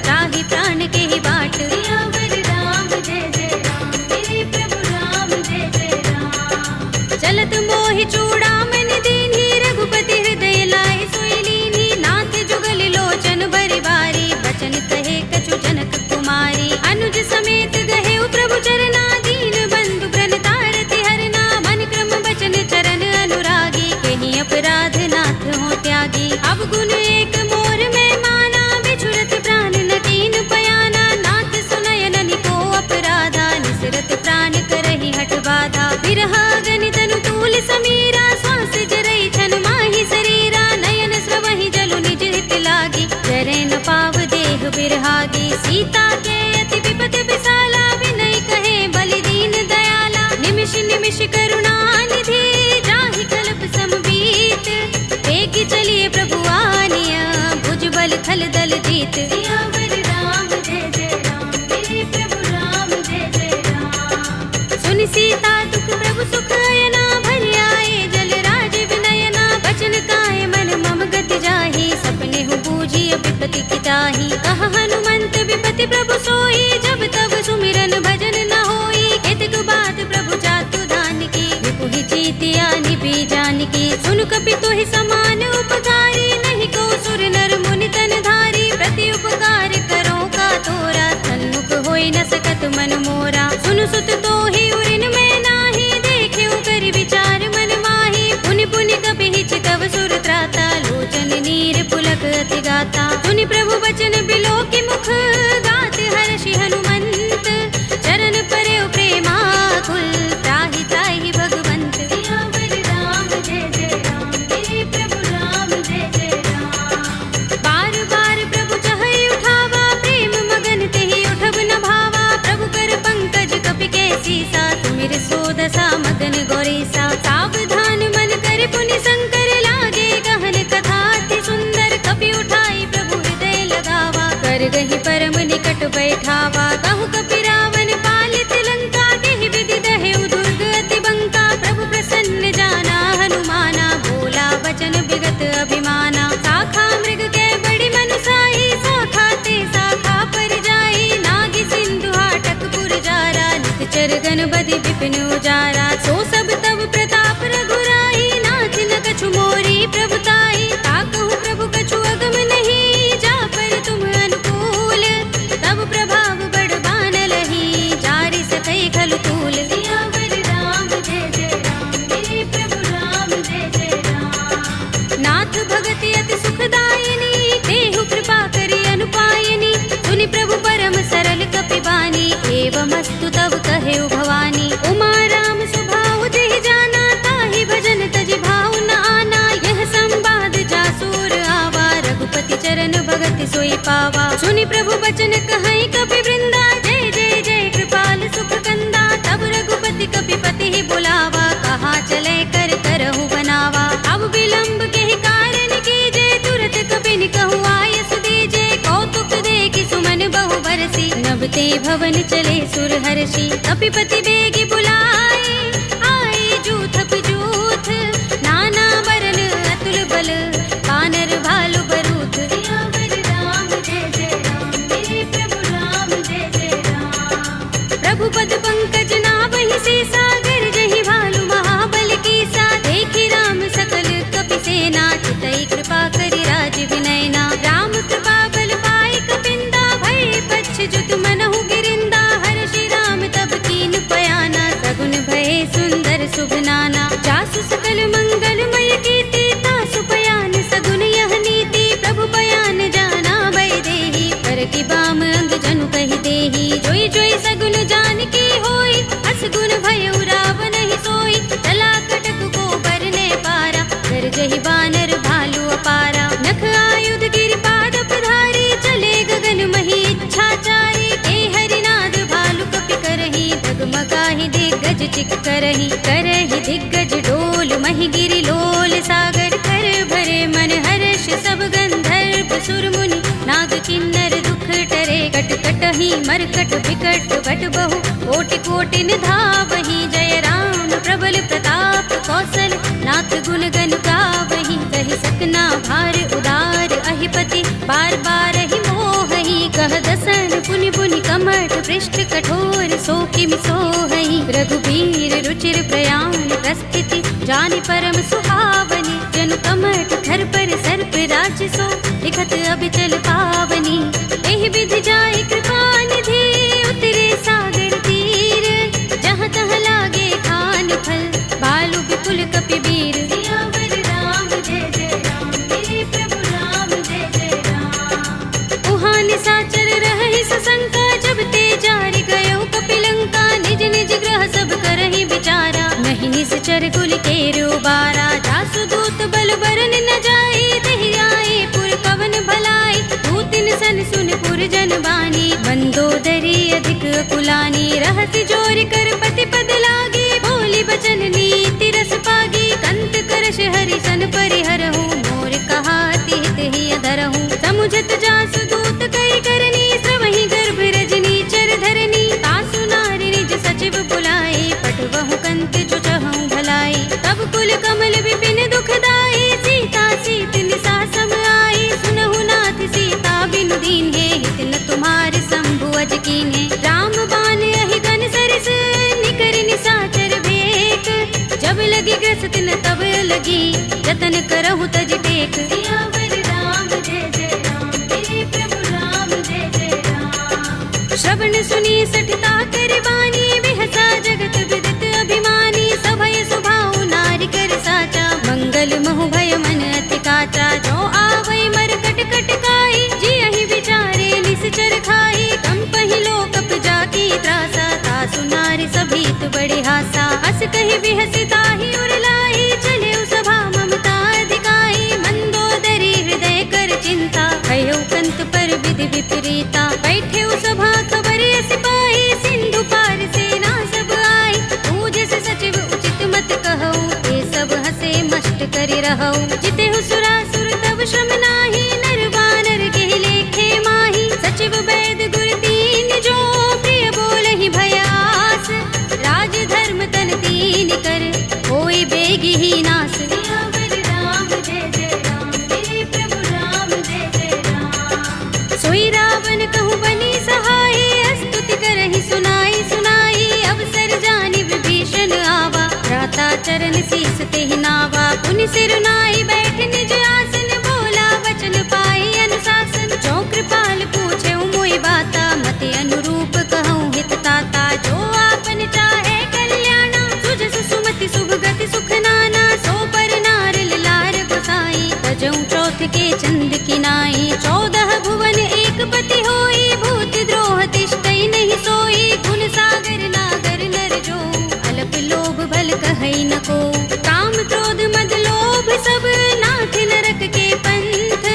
Speaker 1: त्राहि प्राण के ही बाट। सियावर राम जय जय राम, मेरे प्रभु राम जय जय राम। चलत मोहि चूड़ामणि दीन्हि, रघुपति हृदय लाए सोई लीन्हि। नाथ जुगल लोचन बरि बारी, बचन कहे कछु जनक कुमारी। अनुज समेत गहे प्रभु चरना, दीन बंधु प्रण तारति हरना। मन क्रम बचन चरण अनुरागी, कहि सीता के अति विपत विसाला, विनय कहे बलि दीन दयाला। निमिष निमिष करुणा निधि, जाहि कल्प समबीत। एक चलिए प्रभु आनिया, भुजबल थल दल जीत। सियावर राम जय जय राम, मेरे प्रभु राम जय जय राम। सुन सीता दुख प्रभु सुख अयना, भरि आए जल राज विनयना। बचन काय मन मम गति जाहि, सपने हूँ बूझिय विपति की ताहि। कह हनुमंत विपति प्रभु सोई, जब तब सुमिरन भजन न होई। केतक बात प्रभु जातु दान की, विपुहि जीतिया निभि जान की। सुन कपि तुहि समान उपकारी, नहीं को सुर नर मुनि तन धारी। प्रति उपकार करो का तोरा, सन्मुख होई न सकत मन मोरा। सुन सुत तोहि उरिन में नाही, देखे कर विचार मन माही। पुनि पुनि कपि चितव सुर त्राता, लोचन नीर पुलक अति गाता। सुनि प्रभु बचन बिलो की मुख, गात हर्षि हनुमंत। चरण परे प्रेमाकुल, त्राहि त्राहि भगवंत। सियावर राम जय जय राम, मेरे प्रभु राम जय जय राम। बार बार प्रभु चहई उठावा, प्रेम मगन तेहि उठब न भावा। प्रभु कर पंकज कपि के सीसा, तुमिर सोदसा मगन गौरीसा। सावधान मन कर पुनि शंकर, लागे गहन कथा अति सुंदर। कपि उठाई प्रभु हृदय लगावा, कर गहि परम निकट बैठावा। कहु कपि रावण पालित लंका, केहि विधि दहेउ दुर्ग अति बंका। प्रभु प्रसन्न जाना हनुमाना, बोला वचन विगत अभिमाना। शाखा मृग के बड़ी मनुसाही, शाखा ते शाखा पर जाई। नागी सिंधु हाटक पुर जारा, निकचर गण बधि विपिन उजारा। सो सब तब प्रताप रघुराई, नाथ न कछु मोरी प्रभुताई। ताकहु प्रभु कछु अगम नहीं, जा पर तुम अनुकूल। तब प्रभाव बड़ बान लही, जारि सकै खलु तूल। सियावर राम जय जय राम, मेरे प्रभु राम जय जय राम। नाथ भगति अति सुखदायिनी, देहु कृपा करि अनुपायिनी। सुनि प्रभु परम सरल कपि बानी, एवमस्तु तब कहेउ भवानी। उमा राम स्वभाव जेहि जाना, ताहि भजन तजि भाव न आना। यह संवाद जासुर आवा, रघुपति चरण भगति सोई पावा। सुनि प्रभु बचन कहै कपि वृंदा, जय जय जय कृपाल सुख कंदा। तब रघुपति कपि पति ही बुलावा, कहा चले कर करहु बनावा। अब विलंब के कारण कीजे, तुरत कपि कहु आयस दीजे। कौतुक देखि सुमन बहु बरसी, नभते भवन चले सुर हर्षि। कपिपति बेगी बुलाए, आए जूथ जूथ। नाना बरन अतुल बल, कानर भालु बरूथ। सियावर राम जय जय राम, मेरे प्रभु राम जय जय राम। प्रभु पद पंकज नावहि से, सागर जहि भालु महाबल कीसा। देखि राम सकल कपि सेना, चितई कृपा करि राज विनयना। राम कृपा बल पाई कपिंदा, भय पच्छ जुत मनहु गिरिंदा। हर्षि राम तब कीन पयाना, सगुन भय सुंदर शुभ नाना। जासु सकल मंगलमय कीर्ति, तासु पयान सगुन यह नीति। प्रभु पयान जाना भय देहि, पर की बाम अंग जनु कहि देहि। जोई जोई सगुन जान की होई, असगुन भयउ रावण ही सोई। चला कटक को बरने पारा, कर जहि बानर भालु अपारा। नख आयुध गिरिपाद पधारी, चले गगन मही इच्छाचारी। ते हरिनाद भालु कपि करहि, डगमगाहि दिग्गज चिक करहि। करहि दिग्गज डोल महि गिरि लोल सागर। कर भरे मन हर्ष सब गंधर्व सुर मुनि, नाग किन्नर दुख टरे। कट कटहि मरकट विकट बट बहु, कोटि कोटि निधावहि। जय राम प्रबल प्रताप कौशल, नाथ गुण गन गावहि। कहि सकना भार उदार अहिपति, बार बार ही मोहहि। कह दसन पुनि पुनि कमठ, पृष्ठ कठोर सो किम सोहहि। रघुबीर रुचिर प्रयाण प्रस्थिति, जानि परम सुहावनी। जन कमठ धर पर सर्प राज सो, लिखत अबिचल पावनी। एहि विधि जाय कृपा निधि, उतरे सागर तीर। जहाँ तहाँ लागे खान फल, भालु विपुल कपि वीर। सियावर राम जय जय राम, मेरे प्रभु राम जय जय राम। उहाँ निशाचर रहहि सशंका, जब ते जारि गयो कपिलंका। निज निज ग्रह सब करहि विचारा, नहीं निश्चर कुल केर उबारा। जासु दूत बल बरन न जाई, देहि आए पुर कवन भलाई। दूतिन सन सुन पुरजन बानी, मंदोदरी अधिक कुलानी, रहसि जोर कर पति पद लागी, बोली बचन नीति रस पागी, कंत करश हरि सन परिहरहु, मोर कहा हित ही अधरहु, समुझत जासु दूत कई करनी, श्रवहि गर्भ रजनी चर धरनी, तासु नारि निज सचिव बुलाए, पठवहु कंत जो चहु भलाई, तब कुल कमल विपिन दुखदाई, सीता सीत निसा सम आई, सुनहु नाथ सीता बिनु दीन्हे, हित न तुम्हारे शंभु अज कीन्हे, राम बाण अहि गन सरिस, निकर निसाचर भेक, जब लगी ग्रस्त न तब लगी, जतन करहु तज टेक, सियावर राम जय जय राम, मेरे प्रभु राम जय जय राम। श्रवण सुनी सठता कर बानी, बिहसा जगत विदित अभिमानी, सभय सुभाउ नारी कर साचा, मंगल महु भय मन अति काचा, जो आवै मरकट कट काई, जियहि विचारे निश्चर खाई, कंपहि लोकप जाकी त्रासा, तासु नारी सभीत बड़े हासा, हस कहि बिहसि ताहि उर लाई, चले सभा ममता अधिकाई, मंदोदरी हृदय कर चिंता, भयउ कंत पर विधि विपरीता, बैठे सभा खबर सिपाही, सिंधु पार सेना सब आई, पूजस सचिव उचित मत कहऊ, ये सब हसे मष्ट करि रहऊ, जितेहु सुरासुर तब श्रम नाही, नर बानर के लेखे माही, सचिव वैद गुर तीन जो, प्रिय बोलहि भयास, राज धर्म तन तीन कर, होय बेगी ही नास, सियावर राम जय जय राम, मेरे प्रभु राम जय जय राम। सोई रावण कहूँ बनी सहाय, स्तुति करहि सुनाई सुनाई, अवसर जानि विभीषण आवा, भ्राता चरण शीस तेहि नावा, पुनि सिर नाई बैठ निज आसन, बोला वचन पाई अनुशासन, जो कृपाल पूछे मोहि बाता, मति अनुरूप कहूँ हित ताता, जो आपन चाहे कल्याणा, सुजस सुमति शुभ गति सुख नाना, सो पर नार लार गोसाई, तजऊ चौथ के चंद की नाई, 14 भुवन एक पति होई, भूत द्रोह तिष्ठई नहीं सोई, गुण सागर नागर नर जो, अलप लोभ भल कहई न को, काम क्रोध मद लोभ सब, नाथ नरक के पंथ,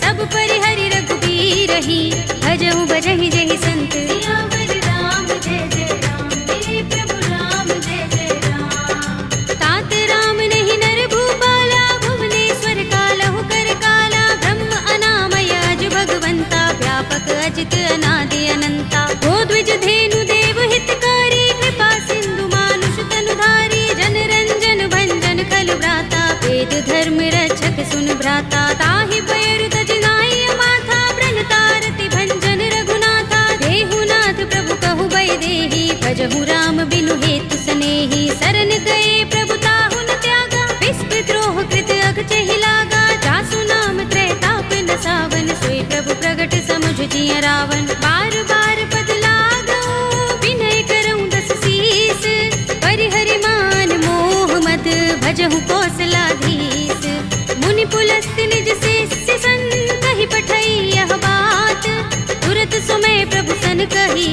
Speaker 1: सब परिहरि रघुबीर ही, भजहु भजहि जहि संत, सियावर राम जय जय राम, मेरे प्रभु राम जय जय राम। तात राम नहीं नर भूपाला, भुवनेश्वर कालहु कर काला, ब्रह्म अनामय अज भगवंता, व्यापक अजित अनादि अनंता, गोद्विज धेनु देव हितकारी, कृपा सिंधु मानुष तनुधारी, जन रंजन भंजन खल भ्राता, वेद धर्म रक्षक सुन भ्राता, ताहि पैर तज नाई माथा, ब्रन तारति भंजन रघुनाथा, देहु नाथ प्रभु कहु बै देहि, भजहु राम बिनु हेतु सनेहि, सरन गए प्रभु ताहु न त्यागा, विस्प द्रोह कृत अघ चहि लागा, जासु नाम त्रैताप न सावन, सोई प्रभु प्रगट समुझ जिय रावण, बार बार पद लागऊ, विनय करऊँ दस शीस, परिहरि मान मोह मद, भजहु कौशलाधीश, मुनि पुलस्त निज शिष्य सन, कहि पठई यह बात, तुरत समय प्रभु सन कही,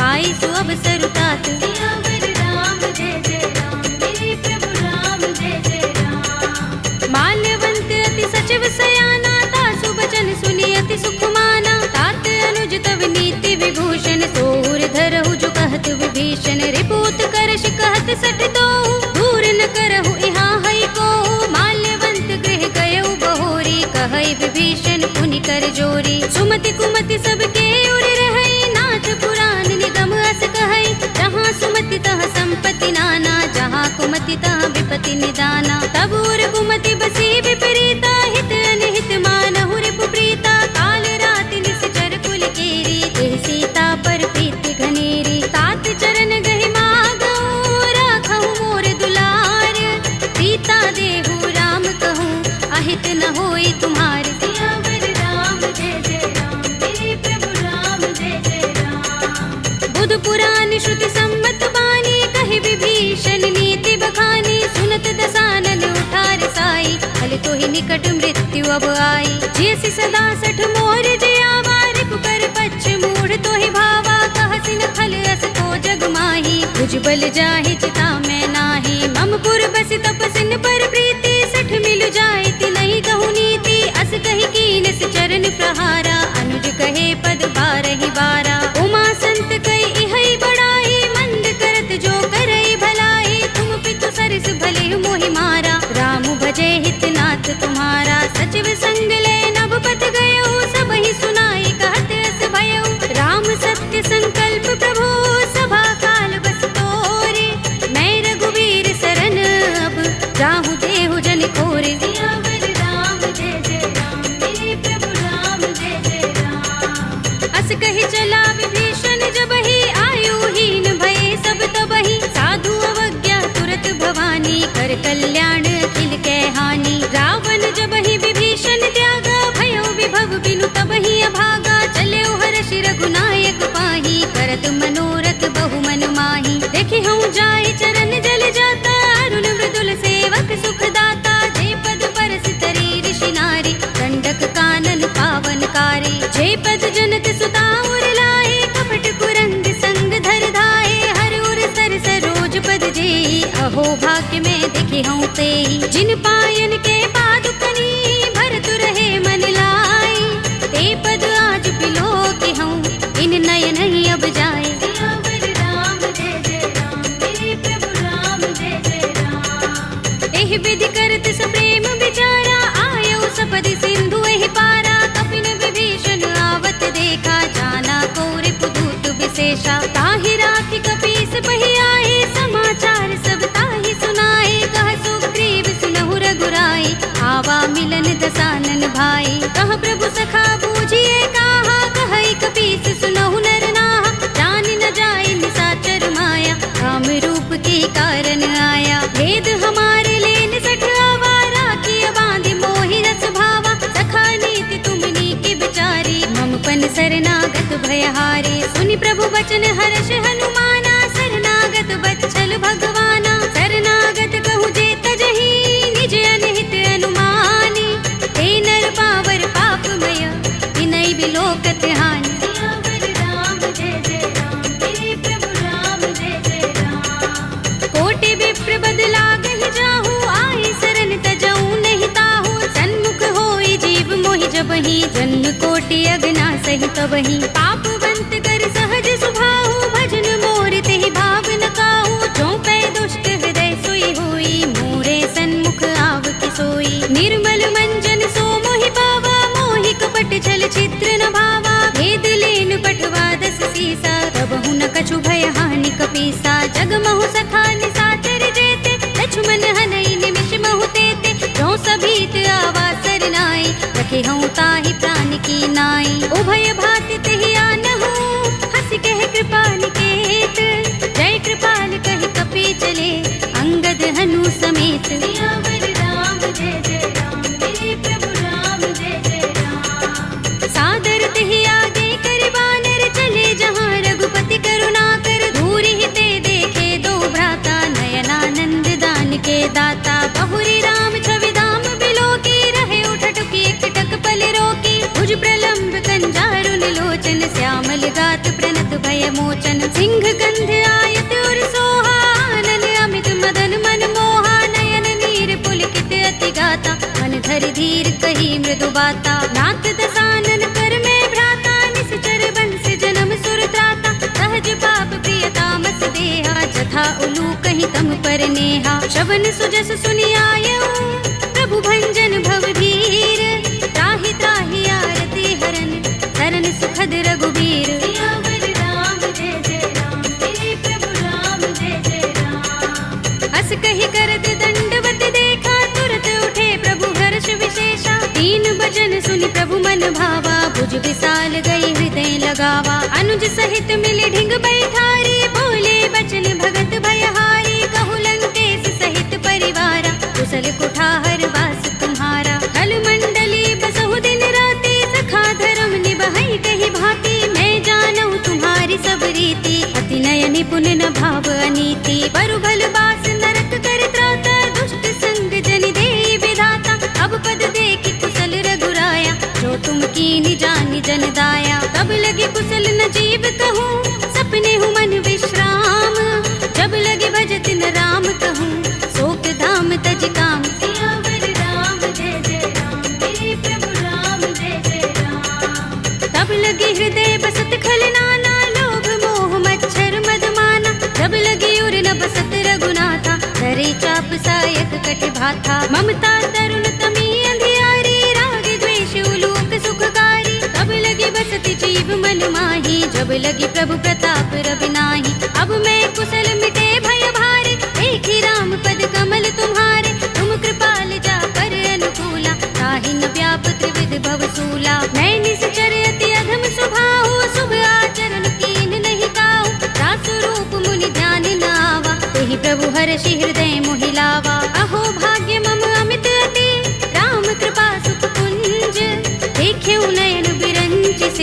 Speaker 1: आई सु अवसर तात, सियावर राम जय जय राम, मेरे प्रभु राम जय जय राम। माल्यवंत अति सचिव सयाना, तासु बचन सुनि अति सुख माना, तात अनुज तव नीति विभूषण, सोर धरहु जो कहत विभीषण, रिपुत करश कहत सठ दो, दूर न करहु यहाँ हई को, माल्यवंत गृह गयउ बहोरी, कहई विभीषण पुनि कर जोरी, सुमति कुमति सबके उर रहई, नाथ पुराण निगम अस कहई, जहाँ सुमति तह संपत्ति नाना, जहाँ कुमति तह विपति निदाना, तब उर कुमति बसी विपरीता, हित अनहित मानहु रिपु प्रीता, काल रात निश्चर कुल केरी, तेह सीता पर प्रीति घनेरी, तात चरण गहि मागऊ, राखहु मोर दुलार, सीता देहु राम कहूँ, अहित न होई तुम्हार, सियावर राम जय जय राम, मेरे प्रभु राम जय जय राम। बुध पुराण श्रुति सम्मत बानी, कहि विभीषण नीति बखानी, सुनत दसानन उठार साई, फल तो ही निकट मृत्यु अब आई, जैसी सदा सठ मोर जयावा, रिपु कर पच्छ मूढ़ तो ही भावा, कहसि न खल अस को जग माही, भुजबल जाहि चिता में नाही, मम पुर बस तपसिन पर प्रीति, सठ मिल जाए ति नहीं कहु नीति, अस कहि कीनस चरण प्रहारा, अनुज कर कर कल्याण अखिल कै हानि। रावण जब ही विभीषण त्यागा, भयो विभव बिनु तब ही अभागा। चले हर्ष रघुनायक पाही, करत मनोरथ बहु मन माही। देखि हूँ जाय चरण जल जाता, अरुण मृदुल सेवक सुख दाता। जे पद परस तरी ऋषि नारी, दंडक कानन पावन कारी। जे पद जनक सुता उर लाए, कपट कुरंग संग धर धाए। हर उर सर सरोज पद जेई, अहो भाग्य में देखि हूँ तेई। जिन पायन के पादुकनी, भरत रहे मन लाई। ते पद आज पिलो के हूँ, इन नयन ही अब जाए। सियावर राम जय जय राम, मेरे प्रभु राम जय जय राम। एह विधि करत सप्रेम विचारा, आयो सपदि सिंधु एहि पारा। कपिन विभीषण आवत देखा, जाना कोरि पुदूत विशेषा। ताहि राखि कपीस बहि आए, समाचार सब ताहि सुनाए। कह सुग्रीव सुनहु रघुराई, आवा मिलन दसानन भाई। कह प्रभु सखा बूझिए काहा, कहई कपीस सुनहु नर नाहा। जान न जाए निशाचर माया, राम रूप के कारण आया। भेद हमारे लेन सठ आवारा, किया बांधि मोहि रस भावा। सखा नीति तुमनी की बिचारी, मम पन शरणागत भयहारी। सुनि प्रभु वचन हर्ष हनुमाना, शरणागत बच्चल भगवाना। शरणागत कहूँ जे तजहि, निज अनहित अनुमानी। हे नर पावर पापमय, विनय बिलोकत हानि। सियावर राम जय जय राम, मेरे प्रभु राम जय जय राम। कोटि विप्र बदला गहि जाहू, आए शरण तजऊ नहीं ताहू। सन्मुख होई जीव मोहि जबहि, जन्म कोटि अगना सहि तबहि। पापवंत कर सहज सुभाहु, भजन मोर तेहि भाव न काहू। जो पै दुष्ट हृदय सोई होई, मोरे सन्मुख आव कि सोई। निर्मल मंजन सो मोहि पावा, मोहि कपट छल चित्र न भावा। भेद लेन पठवा दस सीसा, तबहु न कछु भय हानि कपीसा। जग महु सखा निशाचर जेते, लक्ष्मण हनई निमिष महु तेते। जो सभीत आवा सरनाई, रखे हूँ ताहि प्राण की नाई। उभय भाति तेहि आनहु, हंस कह कृपा निकेत। जय कृपाल कहि कपि चले, अंगद हनु समेत। सियावर राम जय जय राम, मेरे प्रभु राम जय जय राम। सादर तेहि आगे कर बानर, चले जहाँ रघुपति करुणा कर। दूरि हिते देखे दो भ्राता, नयनानंद दान के दाता। बहुरी राम छवि धाम बिलोकी, रहे उठटुकी एकटक पल रोकी। भुज प्रलंब कंजारुन लोचन, श्यामल गात प्रणत भय मोचन। सिंह गंध आयत उर सोहा, आनन अमित मदन मन मोहा। नयन नीर पुलकित अति गाता, मन धरि धीर कही मृदु बाता। नाथ दसानन कर में भ्राता, निश्चर बंस जन्म सुर त्राता। सहज पाप प्रिय तामस देहा, जथा उलू कहीं तम पर नेहा। श्रवण सुजस सुनि आयऊ, प्रभु भंजन भव धीर। त्राहि त्राहि आरती हरन, शरण सुखद रघुबीर। सियावर राम जय जय राम, मेरे प्रभु राम जय जय राम। हस कहि करत दंडवत देखा, तुरत उठे प्रभु हर्ष विशेषा। तीन भजन सुनि प्रभु मन भावा, भुज विशाल गई हृदय लगावा। अनुज सहित मिले ढिंग बैठारी, बोले बचन भगत भयहारी। कहु लंकेश सहित परिवारा, कुशल कुठार वास तुम्हारा। खल मंडली बसहु दिन राति, सखा धर्म निबहै कहि भांति। मैं जानऊ तुम्हारी सब रीति, अति नय निपुण न भाव अनीति। परु भल बास नरक कर त्राता, दुष्ट संग जन देई विधाता। अब पद देखि कुशल रघुराया, जो तुम कीनि जानि जन दाया। तब लगे कुशल न जीव कहूँ, सपने हूँ मन विश्राम। जब लगे भजत न राम कहूँ, शोक धाम तज काम। सियावर राम जय जय राम, मेरे प्रभु राम जय जय राम। तब लगे हृदय बसत खल नाना, लोभ मोह मच्छर मद माना। जब लगे उर न बसत रघुनाथा, धरे चाप सायक कटि भाथा। ममता तरुण तमी अंधियारी, राग द्वेष उलूक सुखकारी। तब लगे बसत जीव मन माही, जब लगे प्रभु प्रताप रवि नाही। अब मैं कुशल मिटे भय भारे, देखी राम पद कमल तुम्हारे। तुम कृपाल जा कर अनुकूला, ताहि न व्याप त्रिविध भव सूला। मैं निश्चर अति अधम स्वभाव, शुभ आचरण कीन नहीं काहू। दासु रूप मुनि ध्यान न आवा, तेहि प्रभु हर्षि हृदय मोहि लावा।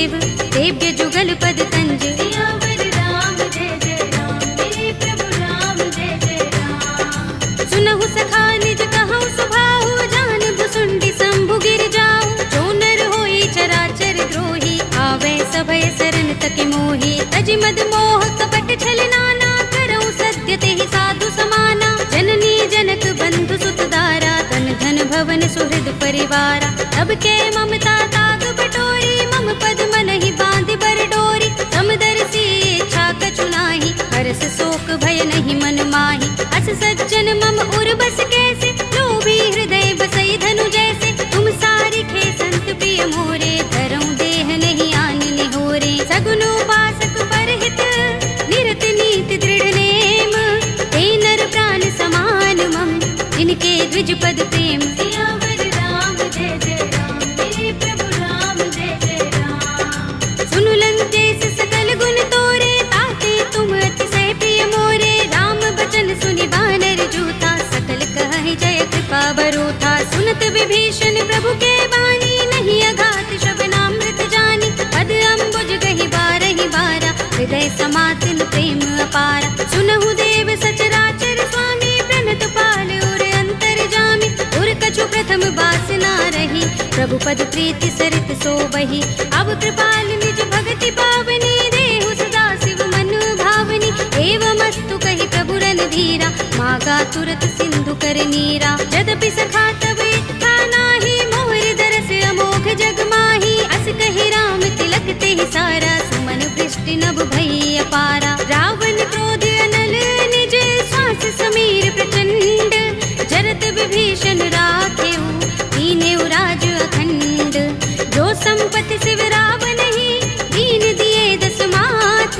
Speaker 1: शिव देव्य जुगल पद तंज। सियावर राम जय जय राम, मेरे प्रभु राम जय जय राम। सुनहु सखा निज कहु सुभाहु, जान भुसुंडी शंभु गिर जाऊ। जो नर होई चराचर द्रोही, आवे सभय शरण तक मोही। तज मद मोह कपट छल नाना, करऊं सत्य तेहि साधु समाना। जननी जनक बंधु सुत दारा, तन धन भवन सुहृद परिवारा। तब के ममता ताग बटोरी, मम पद मन ही बांध बर डोरी। समदर्शी इच्छा कछु नाही, हरस शोक भय नहीं मन माही। अस सज्जन मम उर बस कैसे, लोभी हृदय बसई धनु जैसे। तुम सारी खे संत प्रिय मोरे, धरऊं देह नहीं आन निहोरे। सगुन उपासक परहित, निरत नीति दृढ़ नेम। ते नर प्राण समान मम, जिनके द्विज पद प्रेम। सियावर राम जय जय राम, मेरे प्रभु राम जय जय राम। सुनु लंकेश सकल गुण तोरे, ताते तुम अतिशय प्रिय मोरे। राम बचन सुनि बानर जूथा, सकल कहहि जय कृपा बरूथा। सुनत विभीषण प्रभु के बानी, नहीं अघात श्रवणामृत जानी। पद अम्बुज गहि बारहि बारा, हृदय समातिन प्रेम अपारा। सुनहु देव सचराचर स्वामी, प्रणत पाल उर अंतर जामी। उर कछु प्रथम बासना रही, प्रभु पद प्रीति सरित सोबहि। अब कृपाल निज भगति पावनी, देहु सदा शिव मन भावनी। एवमस्तु कहि प्रभु रणधीरा, मागा तुरत सिंधु कर नीरा। यद्यपि सखा तब इच्छा नाही, मोहर दरस अमोघ जग माही। अस कहि राम तिलक तेहि सारा, सुमन वृष्टि नभ भई अपारा। रावण क्रोध अनल निज, श्वास समीर प्रचंड। जरत विभीषण राखेऊ, दीनेउ राज अखंड। जो संपत्ति शिव रावण ही, दीन दिए दस माथ।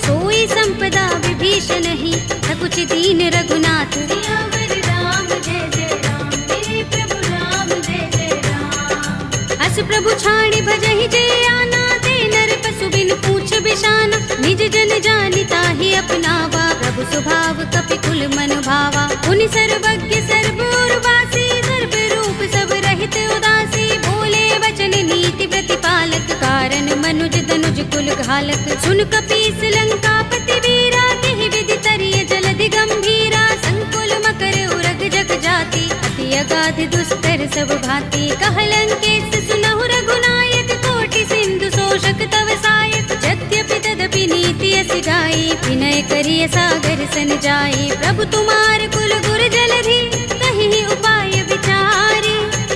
Speaker 1: सोई संपदा विभीषण ही, सकुच दीन रघुनाथ। सियावर राम जय जय राम, मेरे प्रभु राम जय जय राम। अस प्रभु छाड़ी भजहि जय आना, ते नर पशु बिन पूछ बिशाना। निज जन जानिता ही अपनावा, प्रभु स्वभाव कपि कुल मन भावा। उनि सर्वज्ञ सर्व उर्वासी, सर्व रूप सब रहित उदासी। बोले वचन नीति प्रतिपालक, कारण मनुज तनुज कुल घालक। सुन कपीस लंकापति वीरा, केहि विधि तरिय जलधि गंभीरा। संकुल मकर उरग जग जाति, अति अगाध दुस्तर सब भांति। कह लंकेश सुनहु रघुनायक, कोटि सिंधु शोषक तव सायक। यद्यपि तदपि नीति अस गाई, विनय करिय सागर सन जाई। प्रभु तुम्हार कुल गुर जलधि, कहि उपाय विचारी।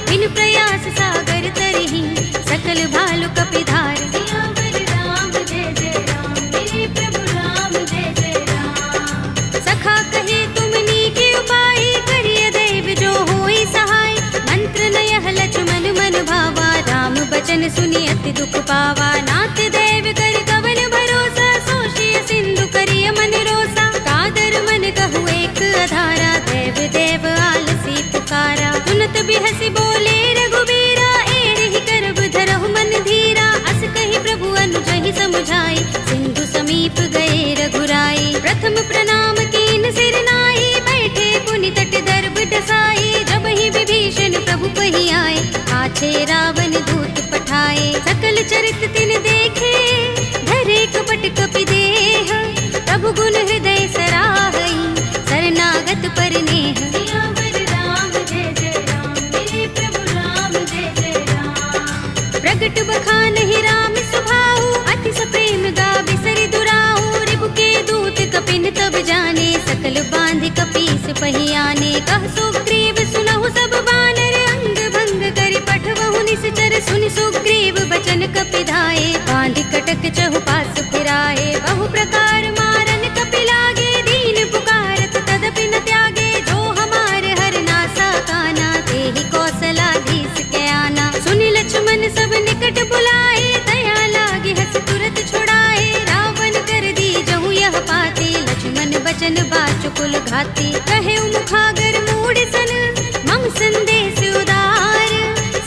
Speaker 1: बिन प्रयास सागर तरहि, सकल भालु कपिधार। सियावर राम जय जय राम, मेरे प्रभु राम जय जय राम। सखा कहे तुमनी के उपाय, करिय दैव जो होई सहाय। मंत्र नयह लक्ष्मण मन भावा, राम बचन सुनि अति दुख पावा। नाथ दैव कर कवन भरोसा, सोषिय सिंधु करिय मन रोसा। कादर मन कहु एक अधारा, देव देव आलसी पुकारा। सुनत बिहसि बोले रघुबीरा, एहि करब धरहु मन धीरा। अस कहि प्रभु अनुजहि समुझाई, सिंधु समीप गए रघुराई। प्रथम प्रणाम कीन सिर नाई, बैठे पुनि तट दर्भ डसाई। जब ही विभीषण प्रभु पहि आए, आछे रावण दूत पठाए। सकल चरित तिन देखे, धरे कपट कपि देह। प्रभु गुण हृदय सराहई, शरणागत पर नेह। सियावर राम जय जय राम, मेरे प्रभु राम जय जय राम। प्रगट बखानहि राम सुभाऊ, अति सप्रेम गावे सरि दुराऊ। रिपु के दूत कपिन तब जाने, सकल बांध कपीस पहि आने। कह सुग्रीव सुनहु सब बानर, अंग भंग करि पठवहु निश्चर। सुनि सुग्रीव बचन कपिधाए, बांध कटक चहुपास फिराए। बहु प्रकार मारन कपि लागे, दीन पुकारत तदपि न त्यागे। जो हमार हर नासा काना, तेहि कौशलाधीश के आना। सुनि लक्ष्मण सब निकट बुलाए, दया लागे हस तुरत छुड़ाए। रावण कर दी जहु यह पाते, लक्ष्मण बचन बाचुकुल घाती। कहे मुखागर मूढ़ सन, मम संदेश उदार।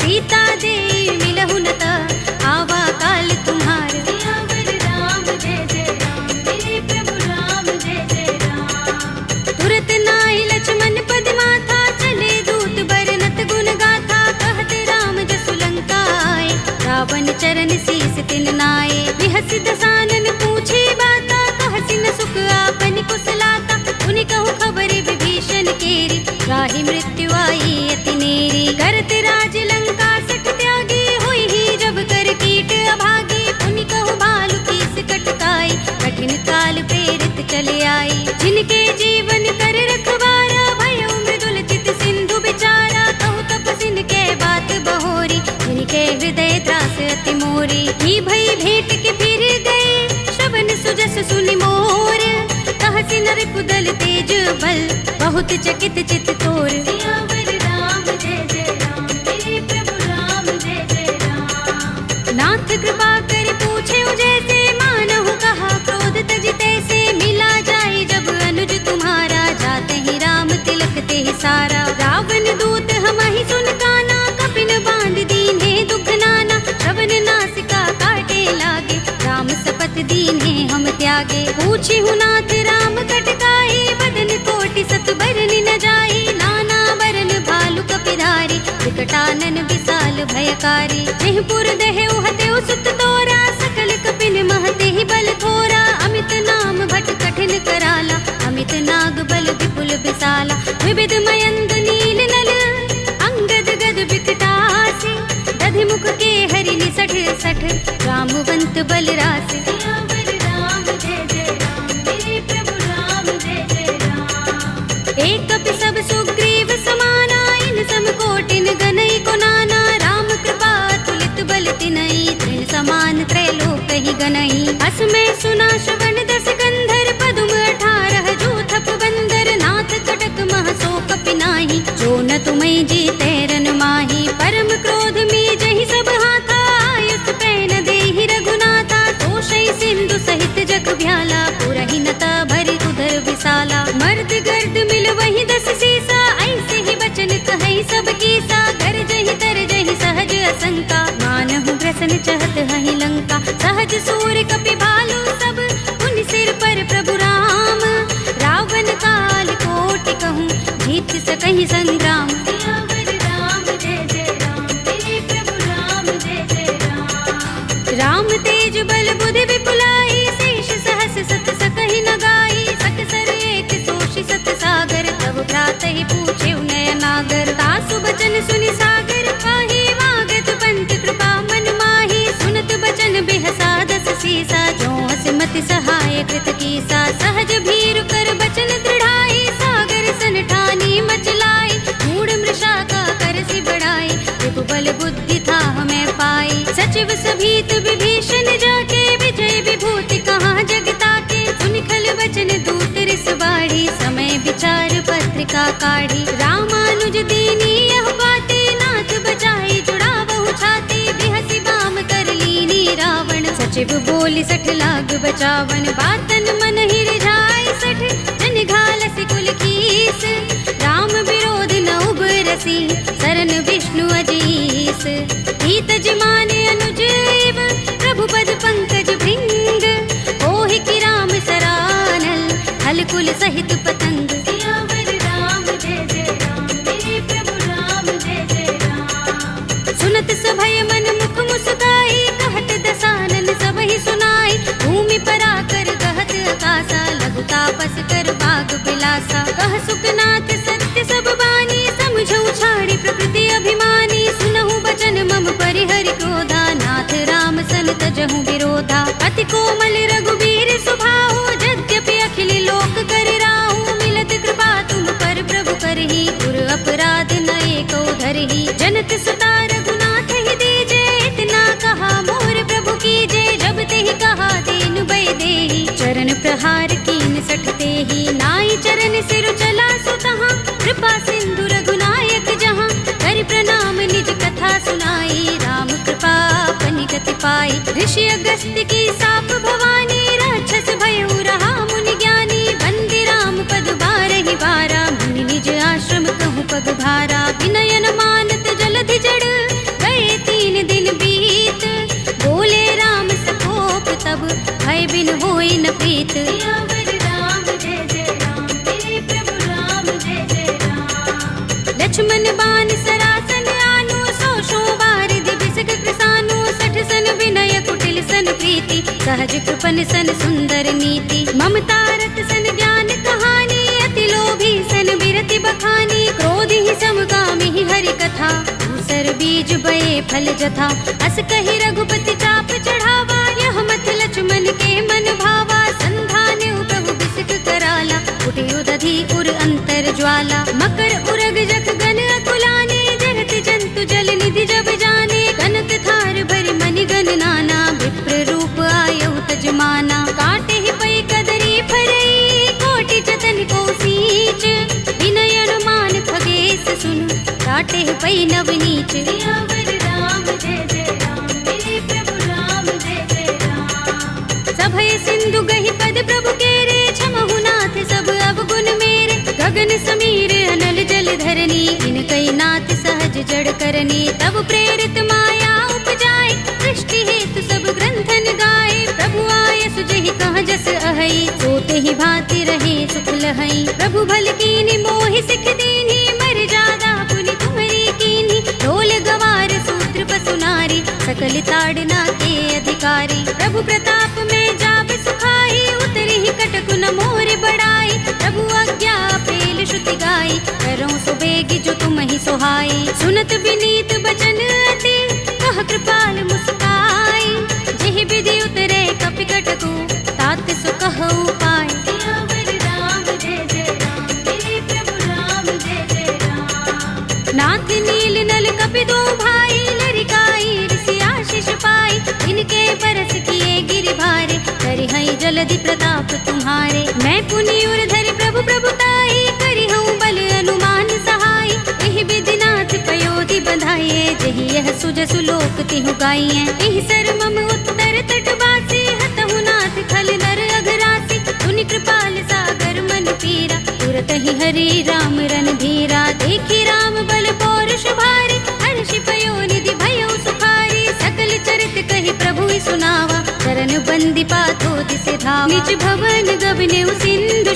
Speaker 1: सीता दे मिलहु न त, आवा काल तुम्हार। दस दसानन पूछे बाता, कहसी न सुख आपन कुशलाता। उनि कहु खबर विभीषण केरी, राहि मृत्यु आई अति नेरी। करत राज लंका सठ त्यागी, हुई ही जब कर कीट अभागी। उनि कहु भालु कीस कटकाई, कठिन काल प्रेरित चले आई। जिनके जीवन कर रखवारा, भयउ मृदुल चित सिंधु बिचारा। कहु तपसिन के बात बहोरी, जिनके हृदय त्रास अति मोरी। ही भई भेंट के फिर गए, श्रवण सुजस सुनि मोर। कहसी न रिपुदल तेज बल, बहुत चकित चित तोर। सियावर राम जय जय राम, मेरे प्रभु राम जय जय राम। नाथ कृपा कर पूछे जैसे, मानहु कहा क्रोध तज तैसे। मिला जाए जब अनुज तुम्हारा, जाते ही राम तिलक ते सारा। रावण दूत हमहि सुन काना, कपिन बांध दीन्हे दुख नाना। श्रवण नासिका काटे लागे, राम सपथ दीन्हे हम त्यागे। पूछी हूँ नाथ राम कटकाई, बदन कोटि सत बरन न जाई। नाना बरन भालु कपिधारी, विकटानन विशाल भयकारी। जेहपुर दहेउ हतेउ सुत तोरा, सकल कपिन महते ही बल थोरा। अमित नाम भट कठिन कराला, अमित नाग बल विपुल विशाला। विविध मयंग नील नल, अंगद गद विकटासी। दधि मुख के हरि निसठ सठ, रामवंत बल रासि। सियावर राम जय जय राम, मेरे प्रभु राम जय जय राम। एक कपि सब सुग्रीव समाना, इन सम कोटिन गनई को नाना। राम कृपा तुलित बल तिनई, तृण समान त्रैलोक ही गनई। अस में सुना श्रवण दस कंधर, पदुम 18 जूथप बंदर। नाथ कटक मह सो कपि नाही, जो न तुम्हें जीते रन माही। परम क्रोध में जहि सब हाथा, आयुष पैन देहि रघुनाथा। तोषै सिंधु सहित जग भ्याला, पुरहि नता भरि उदर विशाला। मर्द गर्द मिल वही 10 सीसा, ऐसे ही बचन कहै सब कीसा। गरजहि तरजहि सहज असंका, मानहु ग्रसन चहत हहि लंका। सहज सूर कपि भालु सब, उन सिर पर प्रभु राम। रावण काल कोटि कहूँ, जीत सकहि संग्राम। सियावर राम जय जय राम, मेरे प्रभु राम जय जय राम। राम तेज बल बुद्धि विपुलाई, शेष सहस सत सकहि न गाई। सकसर एक सोषि सत सागर, तब भ्रातहि पूछे नय नागर। तासु बचन सुनि सागर पाहि, वागत पंत कृपा मन माहि। सुनत बचन बिहसा 10 सीसा, जो हस मति सहाय कृत कीसा। सहज भीरु कर बचन दृढ़ाई, सागर सन ठानी मचलाई। मूढ़ मृषा का करसि बढ़ाई, विपुबल बुद्धि था हमें पाई। सचिव सभीत विभीषण जाके, विजय विभूति कहाँ जगता के। सुनि खल बचन दूत रिस बाढ़ी, समय विचार पत्रिका काढ़ी। रामानुज दीनी यह बाते, नाथ बचाई जुड़ावहु छाती। बिहसि बाम कर लीनी रावण, सचिव बोली 60 लाग बचावन। बातन मन ही रिझाई 60, जन घालसि कुल कीस। राम विरोध न उबरसी, सरन विष्णु अजीस। हित जिमाने अनुजीव, प्रभु पद पंकज भृंग। ओहि की राम सरानल, हल कुल सहित पतंग। सियावर राम जय जय राम, मेरे प्रभु राम जय जय राम। सुनत सभय मन मुख मुस्काई, कहत दसानन सबहि सुनाई। भूमि पराकर कहत आकाशा, लघु तापस कर बाग बिलासा। कह सुखनाथ सत्य सब बानी, समझऊ छाड़ी प्रकृति अभिमानी। सुनहु बचन मम परिहरि क्रोधा, नाथ राम सन तजहु विरोधा। अति कोमल रघुबीर सुभाहु, यद्यपि अखिल लोक कर राहु। मिलत कृपा तुम पर प्रभु करही, गुर अपराध न एको धरही। जनत सुता रघुनाथ ही दीजे, इतना कहा मोर प्रभु कीजे। जब तेहि कहा दीन बै देहि, चरण प्रहार कीन 60 तेहि। नाई चरण सिर चला सुतहाँ, कृपा सिंधु रघुनायक जहाँ। कर प्रणाम निज कथा सुनाई, राम कृपा अपनि गति पाई। ऋषि अगस्त्य की साप भवानी, राक्षस भयउ रहा मुनि ज्ञानी। बंदी राम पद बारहि बारा, मुनि निज आश्रम कहूँ पग भारा। विनयन मानत जलधि जड़, गए 3 दिन बीत। बोले राम सकोप तब, भय बिन होई न प्रीत। सियावर राम जय जय राम, मेरे प्रभु राम जय जय राम। लक्ष्मण बान सरासन आनु, 100 बार दिबिसक कृसानु। 60 सन विनय कुटिल सन प्रीति। प्रीति, सहज कृपन सन सुंदर नीति। ममता रत सन ज्ञान कहानी, अति लोभी सन बिरति बखानी। क्रोध ही समकामी ही हरि कथा, दूसर बीज बये फल जथा। अस कहि रघुपति चाप चढ़ावा, यह मत लक्ष्मण के मन भावा। संधान प्रभु बिसक कराला, उठे उदधि उर अंतर ज्वाला। मकर उरग जख गन अकुलाने, जगत जंतु जल निधि जब जाने। कनक थार भरि मनि गन नाना, विप्र रूप आयउ तजमाना। काटे ही पै कदरी फरई, कोटि जतन को सींच। विनय अनुमान खगेश सुन, काटे ही पै नवनीच। सियावर राम जय जय राम, मेरे प्रभु राम जय जय राम। सभय सिंधु गहि पद प्रभु केरे, क्षमहु नाथ सब अवगुण मेरे। गगन समीर अनल जल धरनी, इनकई नाथ सहज जड़ करनी। तब प्रेरित माया उपजाए, सृष्टि हेतु सब ग्रंथन गाए। प्रभु आय सुजहि कह जस अहै, सोते ही भांति रहे सुख लहै। प्रभु भल कीन्ही मोहि सिख दीन्ही, मर जादा पुनि तुम्हरी कीन्ही। ढोल गवार सूत्र पसु नारी, सकल ताड़ना के अधिकारी। प्रभु प्रताप में जाब सुखाई, उतरि ही कटकु न मोर बड़ाई। प्रभु आज्ञा पेल श्रुति गाई, करऊं सो बेगी जो तुम ही सोहाई। सुनत विनीत बचन अति, कह कृपाल मुस्काई। जेहि विधि उतरे कपि कटकु, तात सो कहु पाय। सियावर राम जय जय राम, मेरे प्रभु राम जय जय राम। नाथ नील नल कपि दो भाई, लरिकाई ऋषि आशीष पाई। इनके परस किए गिरि भारे, करि हई जलधि प्रताप तुम्हारे। मैं पुनि उर धरि प्रभु प्रभुताई, करि हूँ बल अनुमान सहाय। एहि विधि नाथ पयोधि बंधाइए, जहि यह सुजसु लोक तिहु गाइए। एहि सर मम उत्तर तटवासी, हतहु नाथ खल नर अघरासी। पुनि कृपाल सागर मन पीरा, तुरत ही हरि राम रन धीरा। देखी राम बल पौरुष भारी, हर्षि पयोनिधि भयउ सुखारी। सकल चरित कहि प्रभु ही सुनावा, चरण बंदी पाथो दिसे धावा। निज भवन गबनेउ सिंधु